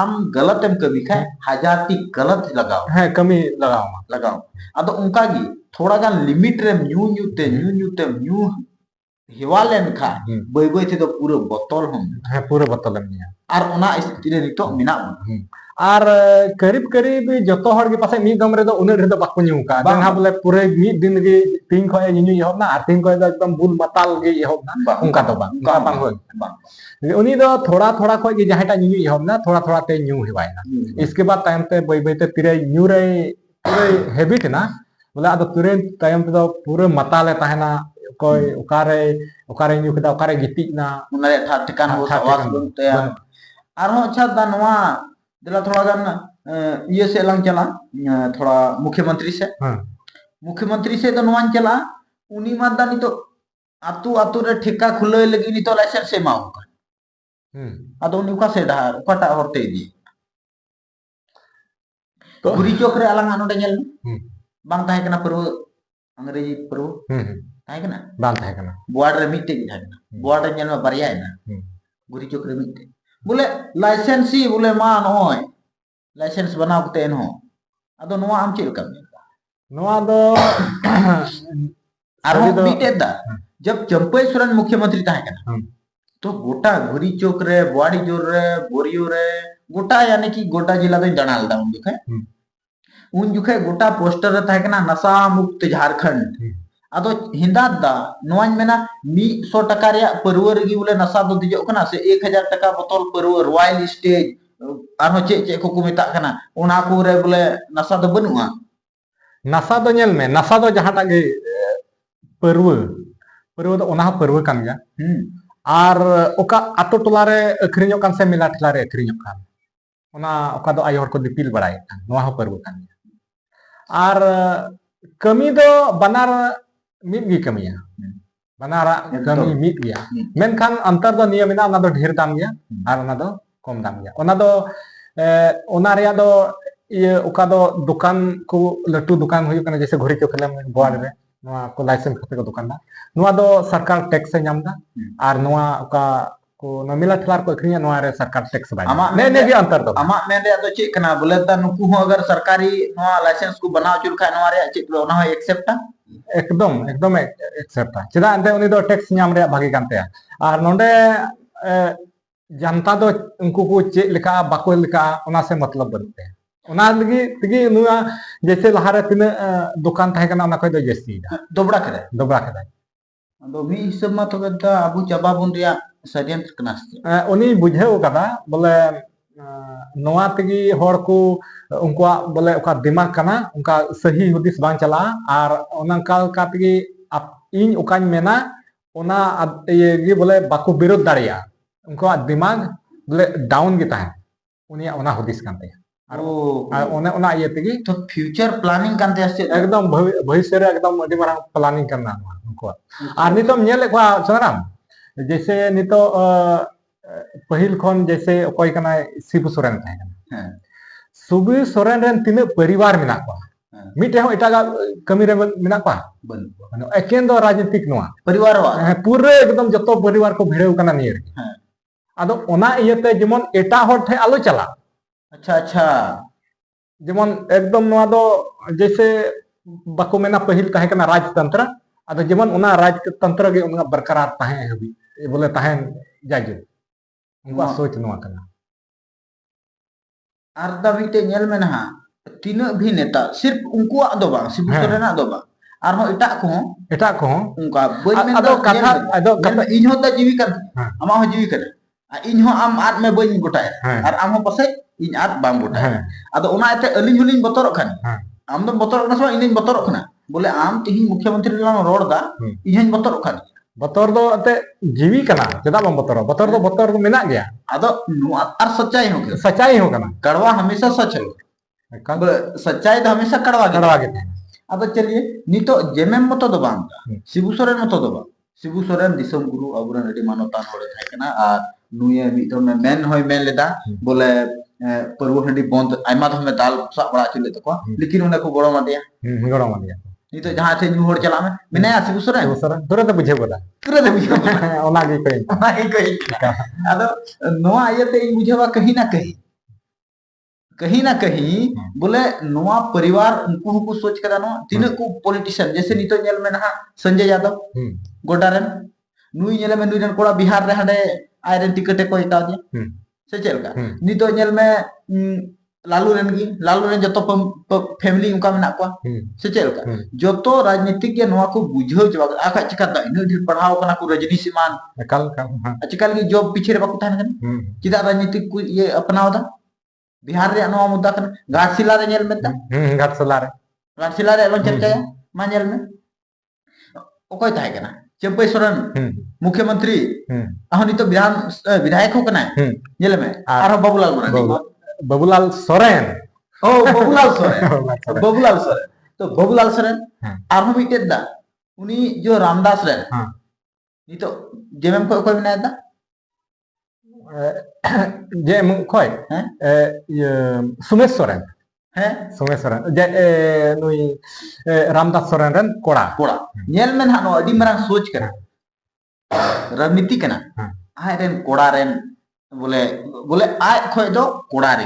आम गलत एम कभी खाए 1000 टी गलत लगाओ है कमी लगाओ अदो उनका गी थोड़ा गान लिमिट रे न्यू हिवालेन खा बय बय थे तो पूरे बोतल हम है पूरे बोतल हम और ओना स्थिति रे नितो मिना और करीब करीब जतो हर के पासे मी दम रे दो उने रे दो बाको न्यू का जहां बोले पूरे मी दिन गे तीन खय न्यू यहब ना तीन खय दो एकदम बुल मताल गे यहब ना उनका तो बांग हो उनी दो थोड़ा थोड़ा खय गे जहां टा न्यू यहब ना थोड़ा थोड़ा ते न्यू हिवाय ना इसके बाद टाइम ते बय बय ते तिरे न्यू रे पूरे हैबिट ना बोले आदो तुरंत टाइम ते दो पूरे मताले ताहेना कोई ओकारे न्यू केदा ओकारे गिति ना उना रे था ठिकान हो आवाज बनते और अच्छा दानवा दिला थोड़ा गान ये से लंग चला थोड़ा मुख्यमंत्री से तो नवान चला उनी मादानी तो आतु रे ठेका खुले लगी नी तो लाइसेंस से माउ का आदो उनी का से डार ओकाटा होते दी तो गुरी चोक रे अलंग आनो del bang tahe kena perlu अंग्रेजी perlu tahe kena bang tahe kena board re mite tahe kena board re nyel ma barya na guri chok re mite बोले लाइसेंस ही बोले मा नय लाइसेंस बनाव कते एनहो आदो नोआ आम चेल का नोआ दो आरो मिटे दा जब चंपई सोरेन मुख्यमंत्री ताहे कना तो गोटा घुरी चौक रे बुआड़ी जोर रे बोरियो रे गोटा यानी कि गोटा जिला दो दणाल दा उन जुखे गोटा पोस्टर रे ताहे कना नशा मुक्त झारखंड आदो हिंदा दा नोआन मेना 100 टका रे परवर गी बोले नशा दो दिजो कना से 1000 टका बोतल परवर रॉयल स्टेज आरो चे चे को मेता कना ओना को रे बोले नशा दो बनुआ नशा दो नेल में नशा दो जहाटा गे परवर दो ओना परवर कान गया आर ओका आतो टोला रे अखरिño कान से मिला ठला रे अखरिño कान ओना ओका दो आयो हर को दिपिल बड़ाय कान नोआ हो परवर कान गया आर कमी दो बनार मिट गी कमिया बनारा कमी मिट गया मेनखान अंतर दो नियम ना ओना दो ढेर दाम गया आर ओना दो कम दाम गया ओना दो ओना रे दो ये ओका दो दुकान को लट्टू दुकान हुई कना जैसे घोड़ी चौक ले बोर्ड रे नोआ को लाइसेंस खते को दुकान दा नोआ दो सरकार टैक्स से नाम दा आर नोआ ओका को नमिला ठलार को अखरिया नोआ रे सरकार टैक्स बाय ने ने गे अंतर दो आमा मेन रे दो चे कना बोले ता नुकु हो अगर सरकारी नोआ लाइसेंस को बनाव चुल खा नोआ रे चे ओना हो एक्सेप्ट एकदम एक्सेप्ट चेदा अंते उनी दो टैक्स नाम रे भागी कानते आर नोंडे जनता दो उनको को चे लिखा बाको लिखा ओना से मतलब बनते ओना लगी तगी नुआ जैसे लहारे तिना दुकान थाहे कना ओना कोई दो जस्ती दोबड़ा करे अदो मी हिसाब मा तो गदा अबु चाबा बुन रिया षड्यंत्र कना उनी बुझेव कदा बोले नोआ तगी हर को उनका बोले ओका दिमाग कना उनका सही हुदिस बांग चला आर ओनका का तगी इन ओकान मेना ओना ये गी बोले बाको विरोध दाड़िया उनका दिमाग बोले डाउन गे ताहे उनी ओना हुदिस कानते आर ओना ये तगी तो फ्यूचर प्लानिंग कानते एकदम भविष्य रे एकदम अडी मारा प्लानिंग करना उनको आर नितम नेले को सराम जैसे नितो पहिल खन जैसे कोई कना शिबू सोरेन ताहे कना शिबू सोरेन रेन तिने परिवार मिना को मिटे हो एटा कमी रे मिना को बन एकेन दो राजनीतिक नोआ परिवार वा पूरे एकदम जतो परिवार को भिड़ेव कना नियर आदो ओना इयते जेमन एटा हर थे आलो चला अच्छा जेमन एकदम नोआ दो जैसे बाको मेना पहिल ताहे कना राजतंत्र आदो जेमन ओना राजतंत्र गे ओना बरकरार ताहे हबी बोले ताहे जाजे उनका सोच नोआ कना आर दा मिटे नेल में ना तीना भी नेता सिर्फ उनको दो बा शिबू सोरेना दो बा आर हो एटा को उनका बई में आदो कथा इन हो ता जीवी कर आमा हो जीवी कर इन हो आम आद में बई गोटाय आर आम हो पसे इन आद बाम गोटाय आदो ओना एते अलिन हुलिन बतोर खान आम दो बतोर ना सो इन बतोर खाना बोले आम तिही मुख्यमंत्री लान रोड दा इन बतोर खान बतोर दो अते जीवी कना चदा बम बतोर दो मेना गया आदो नुआ आर सच्चाई हो कना कड़वा हमेशा सच है सच्चाई तो हमेशा कड़वा के आदो चलिए नितो जेमेम मतो दो बांग शिबू सोरेन मतो दो बा शिबू सोरेन दिसम गुरु अबुरन अडी मानवतान होड़े थाय कना आर नुए मितो में मेन होय मेन लेदा बोले परवो हंडी बंद आयमा धमे दाल सा बड़ा चले तको लेकिन उन्हें को गड़ो मादिया नितो जहां थे न्यू होड़ चला में मिनाया शिबू सोरेन तुरंत बुझे बोला ओना गे कोई आदो नोआ आयते इ बुझेवा कहीं ना कहीं बोले नोआ परिवार उनको को सोच करा नो तीन को पॉलिटिशियन जैसे नितो नेल में ना संजय यादव गोडारन नुई नेल में नुई कोड़ा बिहार रे हडे आयरन टिकट को इता दे से चलका नितो नेल में लालू रेन जतो फैमिली उनका में ना को से चलका जतो राजनीतिक के नोआ को बुझो जवा आका चिका दा इन ढेर पढ़ाओ कना को रजनी सीमान कल आजकल की जॉब पीछे रे बाको थान कन चिदा राजनीतिक को ये अपनाओ दा बिहार रे नोआ मुद्दा कन घाटशिला रे नेल में दा घाटशिला रे लो चर्चा मा नेल में ओकोय थाय कना चंपई सोरेन मुख्यमंत्री अहनी तो विधायक हो कना नेल में आरो बाबूलाल सोरेन तो बाबूलाल सोरेन आरो मिटे दा उनी जो रामदास रे नी तो जेएम को कोई बनाया दा जे कोई सुमेश सोरेन हैं सोमे सोरेन जे नुई रामदास सोरेन रन कोड़ा कोड़ा नेल में ना अडी मरांग सोच कना रणनीति कना आय रेन कोड़ा रेन बोले बोले आय खोय दो कोड़ा रे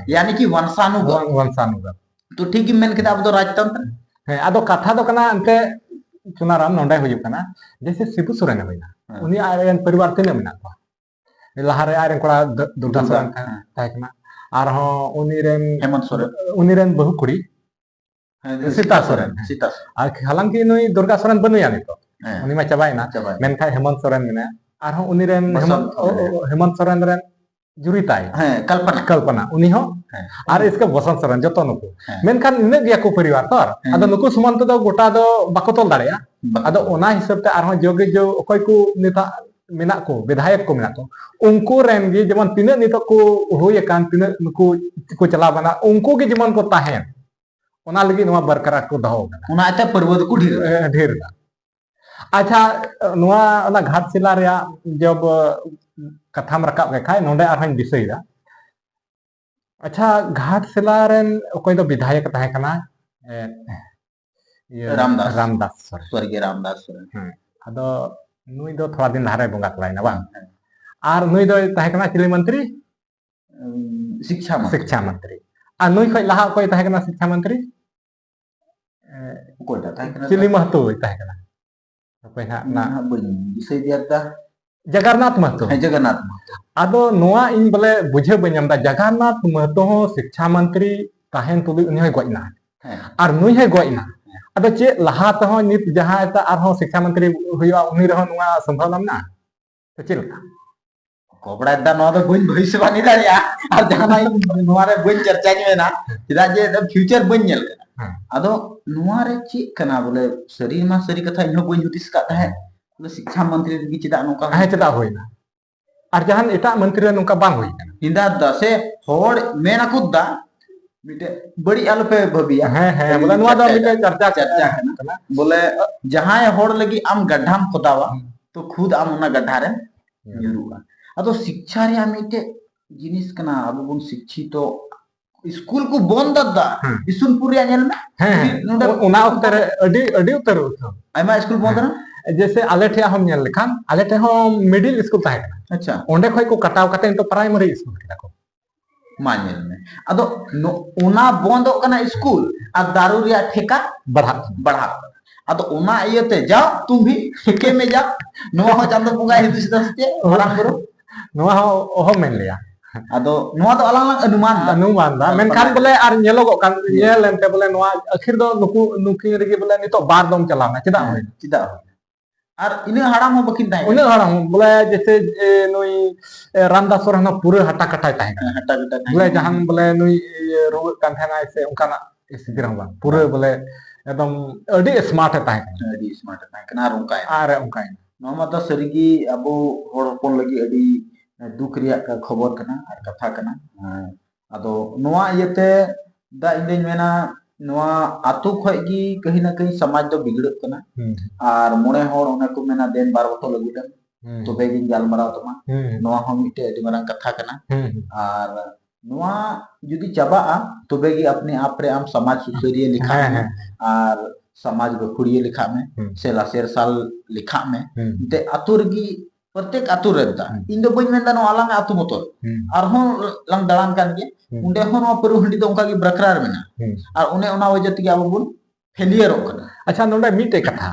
यानी कि वंशानुगत तो ठीक मेन केदा अब दो राजतंत्र है आदो कथा दो कना अंते चुनाराम नोंडे हुई कना जैसे शिबू सोरेन होइना उनी आयरन परिवार तिने मेना को लहारे आयरन कोड़ा दुर्गा सोरेन ताय कना आरहो उनी रेन हेमंत सोरेन उनी रेन बहु कुड़ी सीता सोरेन आर हालांकि नुई दुर्गा सोरेन बनुया नितो उनी मा चबायना मेनखा हेमंत सोरेन मेना आरहो उनी रेन हेमंत सोरेन रेन जुरिताय कल्पना उनी हो और इसके बसंत सोरेन जतो नुकु मेनखान इने दिया को परिवार तो आदो नुकु सुमंत दो गोटा दो बाको तोल दाड़ेया आदो ओना हिसाब ते आरहो जोगे जो ओकय को नेता मेना को विधायक को मेना को उनको रेन गे जेमन तिने नितो को होय कान तिने नुकु को चला बना उनको के जेमन को ताहेन ओना लगी नवा बरकरार को दहो ओना आते पर्वत को ढेर दा अच्छा नवा ओना घाटशिला रे जब कथाम रकाब के खाय नोंडे आरहन दिसैदा अच्छा घाटशिला रेन ओकय दो विधायक ताहे कना रामदास स्वर्गीय रामदास सोरेन आदो नुई दो थोड़ा दिन लहारे बोंगा तलायना बांग आर नुई दो ताहे कना चिली मंत्री शिक्षा मंत्री आ नुई खय लहा ओकय ताहे कना शिक्षा मंत्री कोटा ताहे कना चिली महतो ताहे कना ओकय ना बनी दिसै दियादा जगन्नाथ महतो आदो नोआ इन बोले बुझे बញदा जगन्नाथ महतो हो शिक्षा मंत्री ताहेन तुली उनी होय गojना आर नुई है गojना आदो चे लहा त हो नित जहां एता आर हो शिक्षा मंत्री हुआ उनी रहो नोआ संभावना ना तो चलका कोबड़ा दा नो दो बñ भइस बानी दारिया आर जहाना नोआ रे बñ चर्चा में ना चिदा जे फ्यूचर बñ नेल कना आदो नोआ रे चे कना बोले सरी मा सरी कथा इनो बñ जुतिस का है शिक्षा मंत्री की चिदा नोका है चिदा होइना आर जहान एटा मंत्री नोका बांग होई कना इंदा दसे होड़ मेना कुदा मिटे बड़ी आलो पे भबिया है बोले नोआ दा मिटे चर्चा है ना बोले जहां होड़ लगी आम गड्ढाम खोदावा तो खुद आम उना गड्ढा रे यूरुआ अदो शिक्षा रे मिटे जिनिस कना अब बुन शिक्षित तो स्कूल को बंद दा इसुनपुर रे नेल में है उना उतर अडी उतर आइमा स्कूल बंद ना जैसे आले ठे हम नेल लेखान आले ठे हम मिडिल स्कूल ताहे कना अच्छा ओंडे खय को कटाव कते तो प्राइमरी स्कूल केदा को मानेल में अदो उना बंद कना स्कूल आ दारू रिया ठेका बढ़ा अदो उना इयते जाओ तुम भी ठेके में जा नोआ हो चांदो बुंगा हिदुस दसते orang bro नोआ हो ओहो मेन लिया अदो नोआ तो अलग अनुमान दा मेनखान बोले आर नेलोगो कान नेल एनते बोले नोआ आखिर दो नुकी रेगे बोले नितो बार दम चलावना चिदा और इने हड़ाम हो बकिन ताहे उने हड़ाम बोले जैसे नुई रामदास सोरेन पूरे हटा कटाय ताहे बोले जहां बोले नुई रोग कान थाना से उनकाना स्थिति रहबा पूरे बोले एकदम अडी स्मार्ट ताहे कना उनकाय नोमा तो सरीगी अबो होड़ होपन लगी अडी दुख रिया का खबर कना और कथा कना अदो नोआ इयते दा इंदेन मेना नोआ आतु खयगी कहीं ना कहीं समाज दो बिगड़त कना और मोने होड़ ओने को मेना देन बार बतो लगुदन तो बेगिन गालमराव तमा नोआ हम मिटे अडी मरंग कथा कना और नोआ जुदी चाबा तो बेगी अपने आप रे आम समाज सुसरिये लिखा है और समाज गखुड़िये लिखा में से लासेर साल लिखा में ते आतु रगी प्रत्येक आतु रेदा इन दो बñ मेंदा नो आलांग आतु मोtor और हों लंग दलान कान गे उंडे हों नो परु हंडी तो उनका की बरकरार मेना और उन्हें उना वजह तक अब बुन फेलियर हो कना अच्छा नोंडे मिटे कथा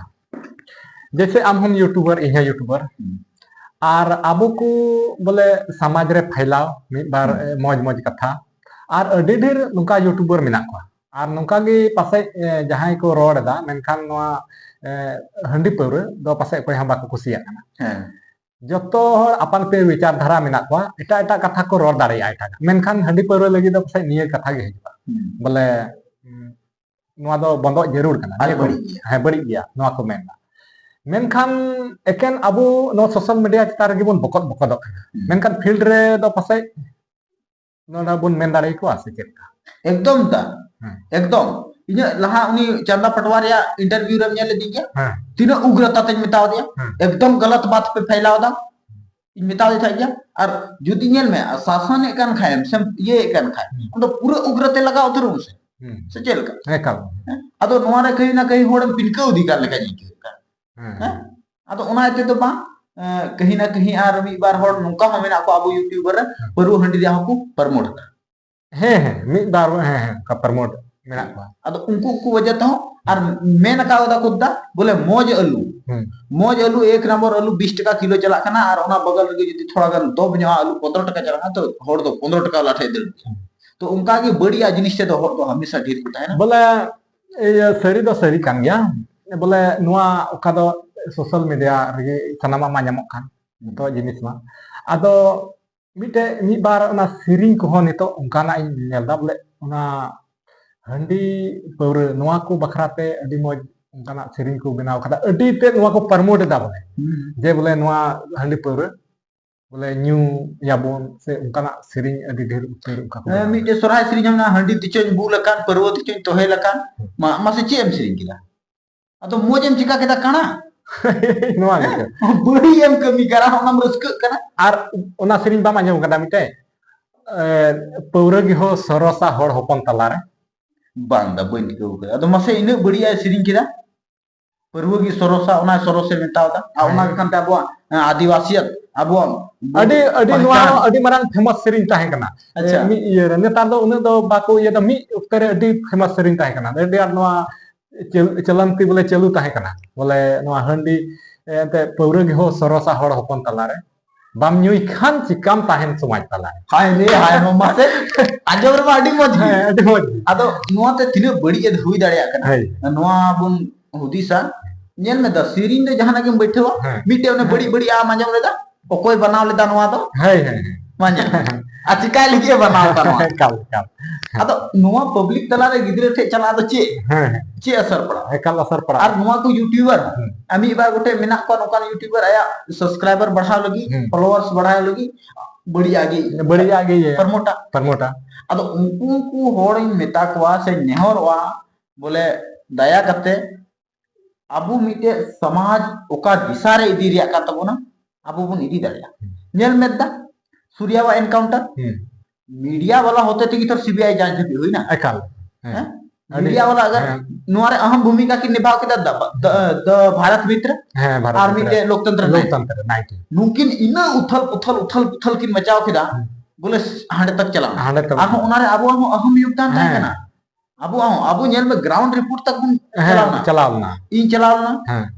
जैसे हम यूट्यूबर इहा यूट्यूबर और आबो को बोले समाज रे फैलाव मिद बार मौज कथा और अडी ढेर नुका यूट्यूबर मेना को और नुका गे पासे जहां को रोड दा मेनखान नोआ हंडी पर दो पासे कोई हम बाको कुसिया कना जतो अपन पे विचारधारा मेना को एटा एटा कथा को रोड दाड़े एटा मेनखान हंडी पर लगी दो पासे निये कथा गे हिजुआ बोले नोआ दो बंदो जरूर कना है बड़ी गया नोआ को मेनदा मेनखान एकेन अबो नो सोशल मीडिया चितार गे बन बकद मेनखान फील्ड रे दो पासे नोना बन मेन दाड़े को आसे चेका एकदम ता एकदम इने लहा उनी चंदा पटवार या इंटरव्यू रे नेले दी गया तीनो उग्रता ते मिटाव दिया एकदम गलत बात पे फैलाव दा इन मेता दे था और जुदी नेल में शासन एकान खाए सेम ये एकान खाए हम तो पूरा उग्रते लगा उतरू से चल का एकाल अदो नोआ रे कहीं ना कहीं होड़ पिनका अधिकार लेका जी का अदो उना एते तो बा कहीं ना कहीं आर मी बार होड़ नुका हम मेना को अबो यूट्यूबर रे परू हंडी दिया को प्रमोट कर मी बार का प्रमोट मेना को अदो उनको को वजह तो और मेन का ओदा कुदा बोले मौज आलू 1 नंबर आलू 20 टका किलो चला कना और ओना बगल रे जदी थोड़ा गान दब न्या आलू 15 टका चला तो होड़ तो 15 टका लाठे दल तो उनका के बढ़िया जिनिस से तो होड़ तो हमेशा ढेर को है ना बोले सरी दो सरी कान गया बोले नुआ ओका दो सोशल मीडिया रे सनामा मा ᱧᱟᱢᱚᱜ खान तो जिनिस मा आदो मिटे मी बार ओना सिरिंग को नितो उनकाना इन नेलदा बोले ओना हंडी पौर नुआ को बखराते अडी मौज उनकाना सिरिंग को बनाव खदा अडी ते नुआ को प्रमोट दा बोले जे बोले नुआ हंडी पौर बोले न्यू याबोन से उनकाना सिरिंग अडी ढेर उतर उनका मिटे सोराय सिरिंग हमना हंडी तिचन बुलकान परवो तिचन तोहे लकान मा से चेम सिरिंग किदा अतो मोजेम चिका केदा काना नुआ के बड़ी एम कमी करा हम रस्क कना आर ओना सिरिंग बा मांजम कदा मिटे पौर गी हो सरसा होड़ होपन तलारे बांदा बन के ऊपर अदो मसे इन बढ़िया सिरिंग किदा परवो गी सरसा ओना सरसे मेतावदा आ ओना खानते अबो आदिवासियत अबो अडी अडी नुआ अडी मरांग फेमस सिरिंग ताहे कना अच्छा मी ये नेतार दो उन दो बाको ये द मी उक्तरे अडी फेमस सिरिंग ताहे कना अडी आर नुआ चलंती बोले चलू ताहे कना बोले नुआ हंडी एते पौर गी हो सरसा होड़ होपन तलारे बाम न्यूई खान चिकाम ताहेन समाज तलारे हाय मम्मा से आजो रे अडी मज अडी मौज अदो नुआ ते तिने बढ़िया हुई दाड़िया कना नुआ बुन हुदिसा नेल में द सिरिंग दे जहाना के बैठेवा मिटे ओने बड़ी बड़ी आ मांजम लेदा ओकोय बनाव लेदा नुआ तो है मांजा आ चिका लिखे बनाव ता नुआ काल अदो नुआ पब्लिक तला रे गिदरे ठे चला तो चे असर पड़ा काल असर पड़ा और नुआ को यूट्यूबर अमी बार गोटे मेना को नोकान यूट्यूबर आया सब्सक्राइबर बढ़ाव लगी फॉलोअर्स बढ़ाव लगी बड़ी आगे ये प्रमोटा अदो उनको को होड़ मेता कोआ से नेहरवा बोले दया करते अबु मिटे समाज ओका दिशा रे इदी रिया का तबोना अबु बुन इदी दाड़िया नेल मेदा सूर्यावा एनकाउंटर मीडिया वाला होते थे कि तो सीबीआई जांच भी हुई ना एकाल मीडिया वाला अगर नुआरे अहम भूमिका की निभाव के द भारत मित्र आर्मी के लोकतंत्र 90 मुमकिन इना उथल की मचाव केदा बोले हांडे तक चला आम उनारे अबो अहम योगदान था ना अबो नेल में ग्राउंड रिपोर्ट तक बुन चलावना इन चलावना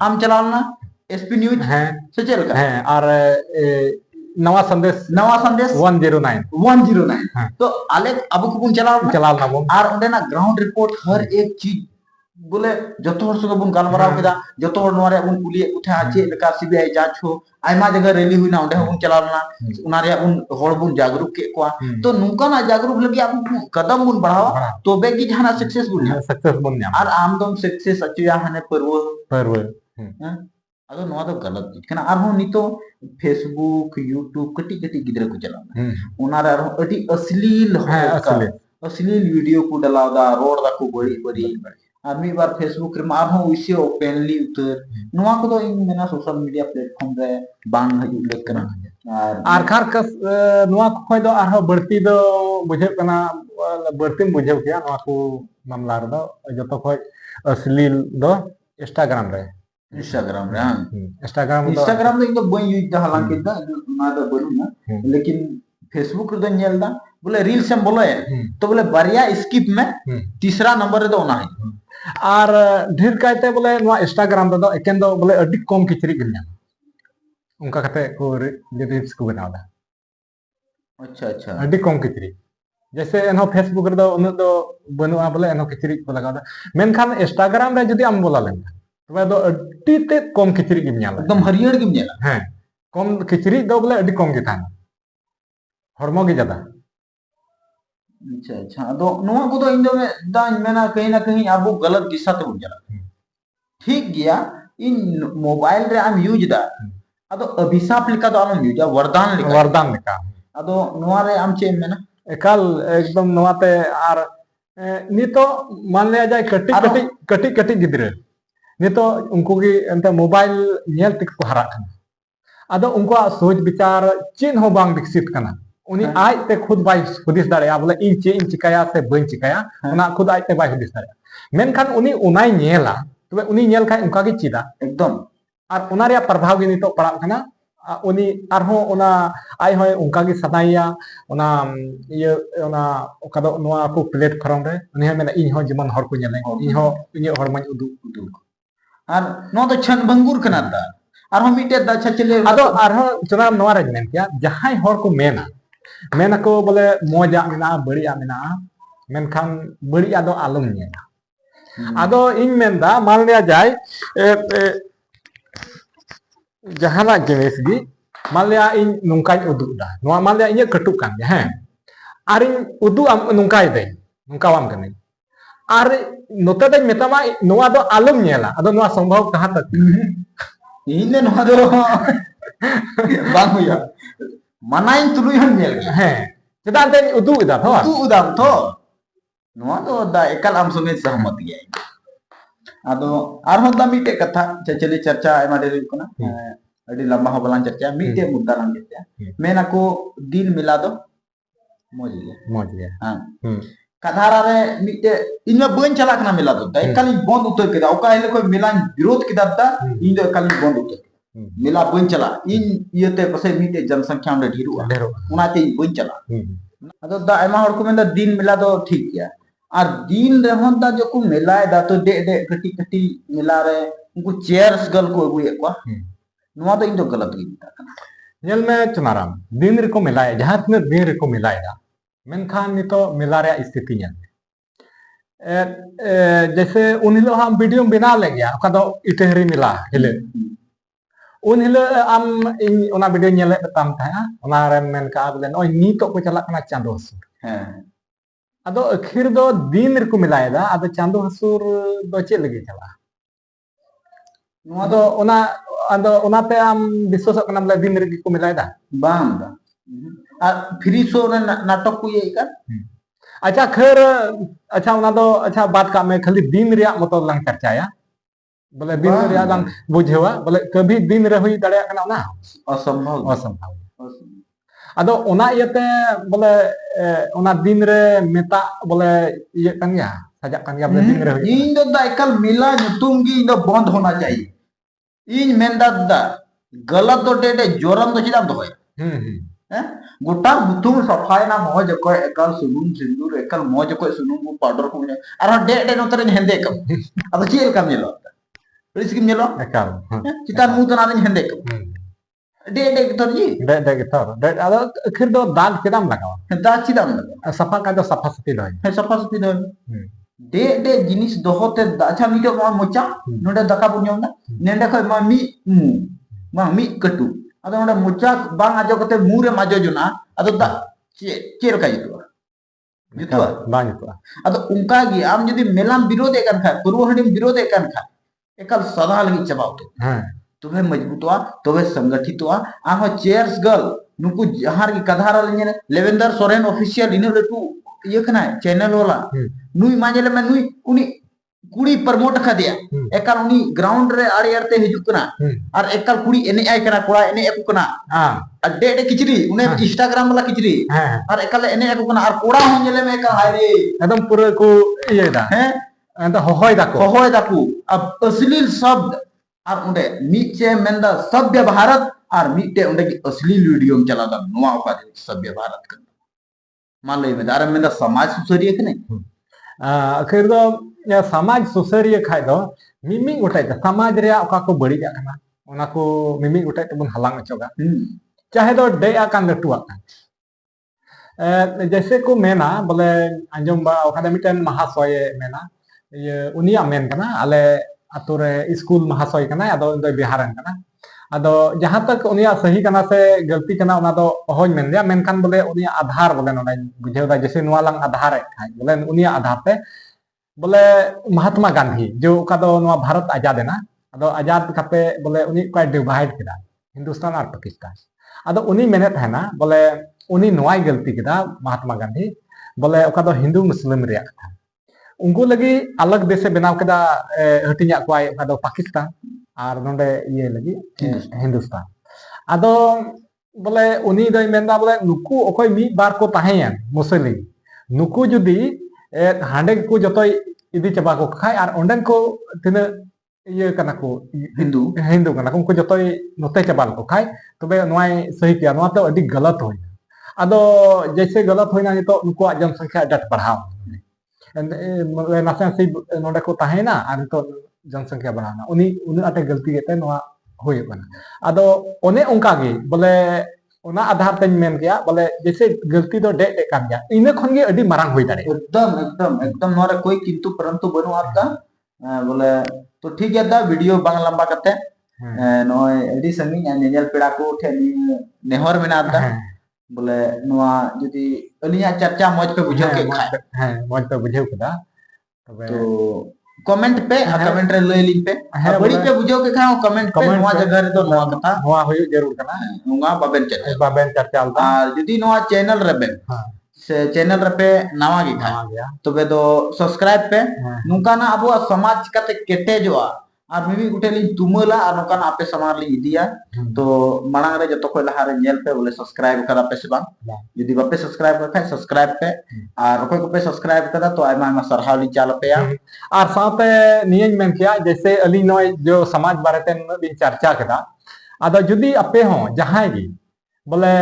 आम चलावना एसपी न्यूज से चल का और नवा संदेश 109 तो आले अब को बुन चलावना और ओंडे ना ग्राउंड रिपोर्ट हर एक चीज बोले जतो हर सगे बुन गालमाराव केदा जतो हर नोरे बुन कुलिए उठे आचे लेका सीबीआई जांच हो आयमा जगह रैली हुई ना ओंडे बुन चलावना उनारे बुन होड़ बुन जागरूक के कोआ तो नुका ना जागरूक लगी अब कदम बुन बढ़ावा तो बे की जहाना सक्सेस बुन और आम दम सक्सेस अचिया हने परव अदो नोआ तो गलत कना आर हो नितो फेसबुक यूट्यूब कटी गिदरे को चलाना उनारे आर अटी अश्लील वीडियो को डलावदा रोड दा को बड़ी आर मी बार फेसबुक रे मार हो उसे ओपनली उतर नोआ को तो इन मेना सोशल मीडिया प्लेटफॉर्म रे बांग हजु लेक कना आर खार कस नोआ को खोय दो आर हो बढ़ती दो बुझे कना बढ़ती बुझे के नोआ को मामला रे दो जतो खोय अश्लील दो इंस्टाग्राम रे इन तो बई यूज दा हालांकि दा ना दा बनु ना लेकिन फेसबुक रे द नेल दा बोले रील्स हम बोले तो बोले बारिया स्किप में तीसरा नंबर रे दो ना है और ढेर कायते बोले नवा इंस्टाग्राम रे दो एकेन दो बोले अडी कम किचरी गिल ना उनका कते को रील्स को बनावदा अच्छा अडी कम किचरी जैसे एनो फेसबुक रे दो उन दो बनुआ बोले एनो किचरी को लगावदा मेनखान इंस्टाग्राम रे जदी आम बोला लेन तो दो अड्डी ते कम खिचड़ी गिम ᱧᱮᱞᱟ एकदम हरियर गिम ᱧᱮᱞᱟ हैं कम खिचड़ी दो बोले अड्डी कम गे थाना हरमो गे ज्यादा अच्छा दो नोआ को तो इन दो दान मेना कहीं ना कहीं अब गलत दिशा ते बुन जाला ठीक गया इन मोबाइल रे आम यूज दा अदो अभिशाप लिखा दो आम यूज वरदान लिखा अदो नोआ रे आम चे मेना एकाल एकदम नोआ ते आर नितो मान लिया जाए कटी गिदरे नितो उनको की एंते मोबाइल नेल तक को हरा ᱟᱫᱚ ᱩᱱᱠᱩᱣᱟᱜ ᱥᱳᱪ ᱵᱤᱪᱟᱨ ᱪᱮᱫ ᱦᱚᱸ ᱵᱟᱝ ᱵᱤᱠᱥᱤᱛ ᱠᱟᱱᱟ ᱩᱱᱤ ᱟᱡᱛᱮ ᱠᱷᱩᱫ ᱵᱟᱭ ᱦᱩᱫᱤᱥ ᱫᱟᱲᱮᱭᱟᱜᱼᱟ ᱵᱚᱞᱮ ᱤᱧ ᱪᱮᱫ ᱤᱧ ᱪᱤᱠᱟᱹᱭᱟ ᱥᱮ ᱵᱟᱹᱧ ᱪᱤᱠᱟᱹᱭᱟ ᱚᱱᱟ ᱠᱷᱩᱫ ᱟᱡᱛᱮ ᱵᱟᱭ ᱦᱩᱫᱤᱥ ᱫᱟᱲᱮᱭᱟᱜᱼᱟ ᱢᱮᱱᱠᱷᱟन ᱩᱱᱤ ᱚᱱᱟᱭ ᱧᱮᱞᱟ ᱛᱚᱵᱮ ᱩᱱᱤ ᱧᱮᱞ ᱠᱷᱟᱡ ᱚᱱᱠᱟ ᱜᱮ ᱪᱮᱫᱟ एकदम ᱟᱨ ᱚᱱᱟ ᱨᱮᱭᱟᱜ ᱯᱨᱚᱵᱷᱟᱵ ᱜᱮ ᱱᱤᱛᱚᱜ ᱯᱟᱲᱟᱜ ᱠᱟᱱᱟ ᱩᱱᱤ ᱟᱨᱦᱚᱸ ᱚᱱᱟ ᱟᱡ ᱦᱚᱸ ᱚᱱᱠᱟ ᱜᱮ ᱥᱟᱱᱟᱭᱮᱭᱟ ᱚᱱᱟ ᱤᱭᱟᱹ ᱚᱱᱟ ᱚᱠᱟ ᱫᱚ ᱱᱚᱣᱟ ᱠᱚ ᱯᱞᱟᱴᱯᱷᱚᱨᱢ ᱨᱮ ᱩᱱᱤ ᱦᱚᱸ ᱢᱮᱱᱟ ᱤᱧ ᱦᱚᱸ ᱡᱮᱢᱚᱱ ᱦᱚᱲ ᱠᱚ ᱧᱮᱞᱮᱧ ᱤᱧ ᱦᱚᱸ ᱤᱧᱟᱹᱜ ᱦᱚᱲᱢᱚᱧ ᱩᱫᱩᱜ और नो तो छन भंगुर कना दा और हम मिटे दा चले ᱟᱫᱚ ᱟᱨᱦᱚᱸ ᱪᱚᱱᱟ ᱱᱚᱣᱟ ᱨᱮᱧ ᱢᱮᱱ ᱠᱮᱭᱟ ᱡᱟᱦᱟᱸᱭ ᱦᱚᱲ ᱠᱚ ᱢᱮᱱᱟᱠᱚ ᱵᱚᱞᱮ ᱢᱚᱡᱟᱜ ᱢᱮᱱᱟᱜᱼᱟ ᱵᱟᱹᱲᱤᱡᱟᱜ ᱢᱮᱱᱟᱜᱼᱟ ᱢᱮᱱᱠᱷᱟन ᱵᱟᱹᱲᱤᱡᱟᱜ ᱫᱚ ᱟᱞᱚᱢ ᱧᱮᱞᱟ ᱟᱫᱚ ᱤᱧ ᱢᱮᱱᱫᱟ ᱢᱟᱱᱞᱤᱭᱟ ᱡᱟᱭ ᱡᱟᱦᱟᱱᱟᱜ ᱡᱤᱱᱤस ᱜᱮ ᱢᱟᱱᱞᱤᱭᱟ ᱤᱧ ᱱᱚᱝकाᱧ ᱩᱫᱩᱜ ᱫᱟ ᱱᱚᱣᱟ ᱢᱟᱱᱞᱤᱭᱟ ᱤᱧᱟᱹᱜ ᱠᱟᱹᱴᱩᱵ ᱠᱟᱱ ᱜᱮᱭᱟ ᱦᱮᱸ ᱟᱨᱤᱧ ᱩᱫᱩᱜ ᱟᱢ ᱱᱚᱝकाᱭ ᱫᱟᱹᱧ ᱱᱚᱝकाᱣᱟᱢ ᱠᱟᱹᱱᱟᱹᱧ ᱟᱨ ᱱᱚᱛᱮ ᱫᱚᱧ ᱢᱮᱛᱟᱢᱟ ᱱᱚᱣᱟ ᱫᱚ ᱟᱞᱚᱢ ᱧᱮᱞᱟ ᱟᱫᱚ ᱱᱚᱣᱟ ᱥᱚᱢᱵᱷᱚᱵ ᱠᱟᱦᱟ तक ᱤᱧ ᱫᱚ ᱱᱚᱣᱟ ᱫᱚ ᱵᱟᱝ ᱦᱩᱭᱩᱜᱼᱟ ᱢᱟᱱᱟᱧ ᱛᱩᱞᱩᱡ ᱦᱚᱸ ᱧᱮᱞ ᱜᱮᱭᱟ ᱦᱮᱸ ᱪᱮᱫᱟᱜ ᱮᱱᱛᱮᱧ ᱩᱫᱩᱜ ᱮᱫᱟ ᱛᱚ ᱩᱫᱩᱜ ᱫᱟᱢ ᱛᱚ ᱱᱚᱣᱟ ᱫᱚ दा एकाल आम संगे सहमत गया आदो आरहों दा मिटे कथा चचली चर्चा आयमा ढेर हुई कना अडी लंबा हो बलान चर्चा मिटे मुद्दा लान चर्चा मेना को दिन मिला दो मौज गया हां कधारा रे मिटे इनमें बन चला कना मिला दो एकाल बंद उतर केदा ओका हेले को मिला विरोध केदा दा इन दो एकाल बंद उतर मिला बन चला इन इयते पसे मिटे जनसंख्या में ढेरुआ उनाते बन चला आदो दा आयमा हर को मेंदा दिन मिला दो ठीक गया और दिन रेहन दा जो को मिलाए दा तो दे दे कटी कटी मिला रे उनको चेयर्स गल को अगुए को नोआ तो इन दो गलत गी मिता नेल में चुनाराम दिन रे को मिलाए जहां तने दिन रे को मिलाएगा मेनखान नितो मिला रे स्थिति नेल जैसे उन हिलो हम वीडियो बना ले गया ओका दो इतहरी मिला हिले उन हिलो आम इन ओना वीडियो नेले ताम था ओना रे मेन का बोले ओय नीतो को चला कना चांदो हसुर अदो अखिर दो दिन रे को मिलाएदा अदो चांदो हसुर दो चे लगे चला अदो ओनाते आम विश्वास कना बोले दिन रे को मिलाएदा बाम दा आ फ्री शो रे नाटक को ये कर अच्छा खैर अच्छा ओना दो अच्छा बात का में खाली दिन रिया मतो लंग चर्चाया बोले दिन रिया लंग बुझेवा बोले कभी दिन रे हुई दड़या कना ना असंभव अदो ओना इयते बोले ओना दिन रे मेता बोले ये कन गया सजा कन गया बोले दिन रे हुई इन दो दा एकल मिला तुम की इन दो बंद होना चाहिए इन मेंदा दा गलत दो डेडे जोरम दो चिदा दो गोटा बुतुम सफाई ना मौज को एकल सुनुम सिंदूर एकल मौज को सुनुम को पाउडर को अर डे डे नोतरे हेंदे कम अब चेल कम नेलो रिस किम नेलो एकल चितान मु तो ना हेंदे कम डे डे गितर जी डे गितर डे अदो अखिर दो दाग चिदाम लगावा दाग चिदाम लगावा सफा का दो सफा सती दो है सफा सती दो डे डे जिनिस दोहोते अच्छा मिटो मा मोचा नोडे दका बुनियम ना नेंडे खय मा मी मु मा मी कटु अदो नोडे मोचा बांग आजो कते मुरे माजो जुना अदो दा चेर का जुतवा बांग जुतवा अदो उनका गी आम जदी मेलाम विरोध एकन खा पूर्वहडिम विरोध एकन खा एकल सदा लगी चबाव तो हां तबे मजबूतवा तबे संगठितवा आम चेयर्स गर्ल नुकु जहार की कधारा लेने लेवेंदर सोरेन ऑफिशियल इन लटू ये कना चैनल वाला नुई माजेले में नुई उनी कुड़ी प्रमोट खा दिया एकल उनी ग्राउंड रे आड़े आड़ते हिजु कना और एकल कुड़ी एने आय कना कोड़ा एने एकु कना हां अड्डे डे किचरी उने इंस्टाग्राम वाला किचरी और एकल एने एकु कना और कोड़ा हो नेले में एकल हाय रे एकदम पूरे को ये दा हैं अंत होहोय दाको अब अश्लील शब्द और उंडे मीचे मेंदा सभ्य भारत और मीटे उंडे की अश्लील वीडियो में चला दा नोआ का सभ्य भारत का मान लो में दार मेंदा समाज सुसरिय कने आखिर दो या समाज सुसरिय खाय दो मिमी गोटाय समाज रे ओका को बड़ी जा कना ओना को मिमी गोटाय तबन हलांग अचोगा चाहे दो डे आकान लटुआ जैसे को मेना बोले अंजम बा ओका मिटन महाशय मेना ये उनिया मेन कना आले आतुरे स्कूल महाशय कना अदो दो बिहारन कना अदो जहां तक उनिया सही कना से गलती कना ओना दो होय मेन दिया मेनखान बोले उनिया आधार बोले नोना बुझेदा जैसे नोआ लंग आधार खाय बोले उनिया आधार पे बोले महात्मा गांधी जो का दो नोआ भारत आजाद है ना अदो आजाद खाते बोले उनी को डिवाइड किदा हिंदुस्तान और पाकिस्तान अदो उनी मेनेत है ना बोले उनी नोआ गलती किदा महात्मा गांधी बोले ओका दो हिंदू मुस्लिम रिया कथा उनको लगी अलग देश बनाव केदा हटिया को पाकिस्तान और नोडे ये लगी हिंदुस्तान ᱟᱫᱚ ᱵᱚᱞᱮ ᱩᱱᱤ ᱫᱚᱭ ᱢᱮᱱᱫᱟ ᱵᱚᱞᱮ ᱱᱩᱠᱩ ᱚᱠᱚᱭ ᱢᱤᱫ ᱵᱟᱨ ᱠᱚ ᱛᱟᱦᱮᱸᱭᱮᱱ ᱢᱩᱥᱞᱤᱢ ᱱᱩᱠᱩ ᱡᱩᱫᱤ ᱦᱟᱸᱰᱮ ᱠᱚ ᱡᱚᱛᱚᱭ ᱤᱫᱤ ᱪᱟᱵᱟ ᱠᱚ ᱠᱷᱟᱡ ᱟᱨ ᱚᱸᱰᱮᱱ ᱠᱚ ᱛᱤᱱᱟᱹᱜ ᱤᱭᱟᱹ ᱠᱟᱱᱟ ᱠᱚ हिंदू ᱠᱟᱱᱟ ᱠᱚ ᱩᱱᱠु ᱡᱚᱛᱚᱭ ᱱᱚᱛᱮ ᱪᱟᱵᱟ ᱞᱮᱠᱚ ᱠᱷᱟᱡ ᱛᱚᱵᱮ ᱱᱚᱣᱟᱭ ᱥᱟᱹᱦᱤ ᱠᱮᱭᱟ ᱱᱚᱣᱟ ᱛᱚ ᱟᱹᱰᱤ ᱜᱟᱞᱟᱛ ᱦᱩᱭᱱᱟ ᱟᱫᱚ ᱡᱮᱥᱮ ᱜᱟᱞᱟᱛ ᱦᱩᱭᱱᱟ ᱱᱤᱛᱚᱜ ᱱᱩᱠᱩᱣᱟᱜ ᱡᱚᱱᱥᱚᱝᱠᱷᱟ ᱟᱹᱰᱤ ᱟᱸᱴ ᱵᱟᱲᱦᱟᱣ ᱱᱟᱥᱮ ᱱᱟᱥᱮ ᱱᱚᱰᱮ ᱠᱚ ᱛᱟᱦᱮᱸᱭᱮᱱᱟ ᱟᱨ ᱱᱤᱛᱚᱜ ᱡᱚᱱᱥᱚᱝᱠᱷᱟ ᱵᱟᱲᱦᱟᱣᱱᱟ ᱩᱱᱤ ᱩᱱᱟᱹᱜ ᱟᱸᱴᱮ ᱜᱟᱹᱞᱛᱤ ᱠᱮᱫ ᱛᱮ ᱱᱚᱣᱟ ᱦᱩᱭᱩᱜ ᱠᱟᱱᱟ ᱟᱫᱚ ᱚᱱᱮ ᱚᱱᱠᱟ ᱜᱮ ᱵᱚᱞᱮ ᱚᱱᱟ आधार तेज मेन गया बोले जैसे गलती तो डेट एक काम गया इन खन गे अडी मारंग होई दाड़े एकदम एकदम एकदम नोरे कोई किंतु परंतु बनु आपका बोले तो ठीक है दा वीडियो बांग लंबा करते नोय एडी संगी नेजल पेड़ा को ठे नेहर मेना दा बोले नोआ जदी अलिया चर्चा मौज पे बुझाव के खाय मौज पे बुझाव केदा तो कमेंट पे कमेंट रे लय लिंक पे बड़ी पे बुझाव के खाय कमेंट पे नोआ जगह रे तो नोआ कथा नोआ होय जरूर कना नोआ बाबेन चर्चा और जदी नोआ चैनल रे बे से चैनल रे पे नवा गे खाय तबे दो सब्सक्राइब पे नुका ना अबो समाज कते केटेजोआ और मिमी गुटेली तुमला और नुका ना आपे समाज ली दिया तो मांग रे जतो को लहा रे नेल पे बोले सब्सक्राइब करा पे से बांग यदि बापे सब्सक्राइब कर खाय सब्सक्राइब पे और कोई को पे सब्सक्राइब करा तो आयमा आयमा सरहाव ली चाल पे और साथे नियन मेन किया जैसे अली नय जो समाज बारेते दिन चर्चा केदा आदो जुदी आपे हो जहां गी बोले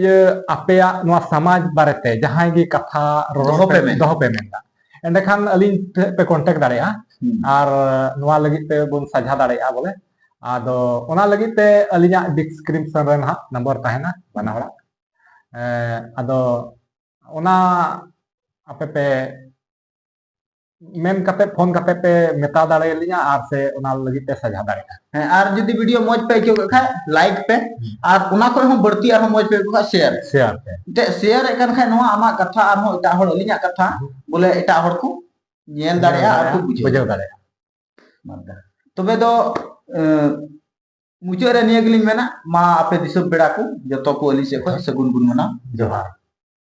ये आपे नवा समाज बारेते जहां गी कथा दोहो पे मेनदा एंडे खान अली पे कांटेक्ट दाड़ेया और नवा लगी पे बुन साझा दाड़ेया बोले आदो ओना लगी पे अलिया डिस्क्रिप्शन रे ना नंबर ताहेना बना हड़ा आदो ओना आपे पे मेन कते फोन कते पे मेता दाड़े लिया और से ओना लगी पे सजा दाड़े हैं और जदी वीडियो मौज पे क्यों खा लाइक पे और ओना को हम बढ़ती और मौज पे को शेयर पे शेयर एकन खा नोआ आमा कथा और हो एटा हड़ अलिया कथा बोले एटा हड़ को नेल दाड़ेया और को बुझाव दाड़ेया तबे दो मुचे रे नियगलिंग मेना मा आपे दिसब बेड़ा को जतो को अली से को सगुन गुन मना जोहार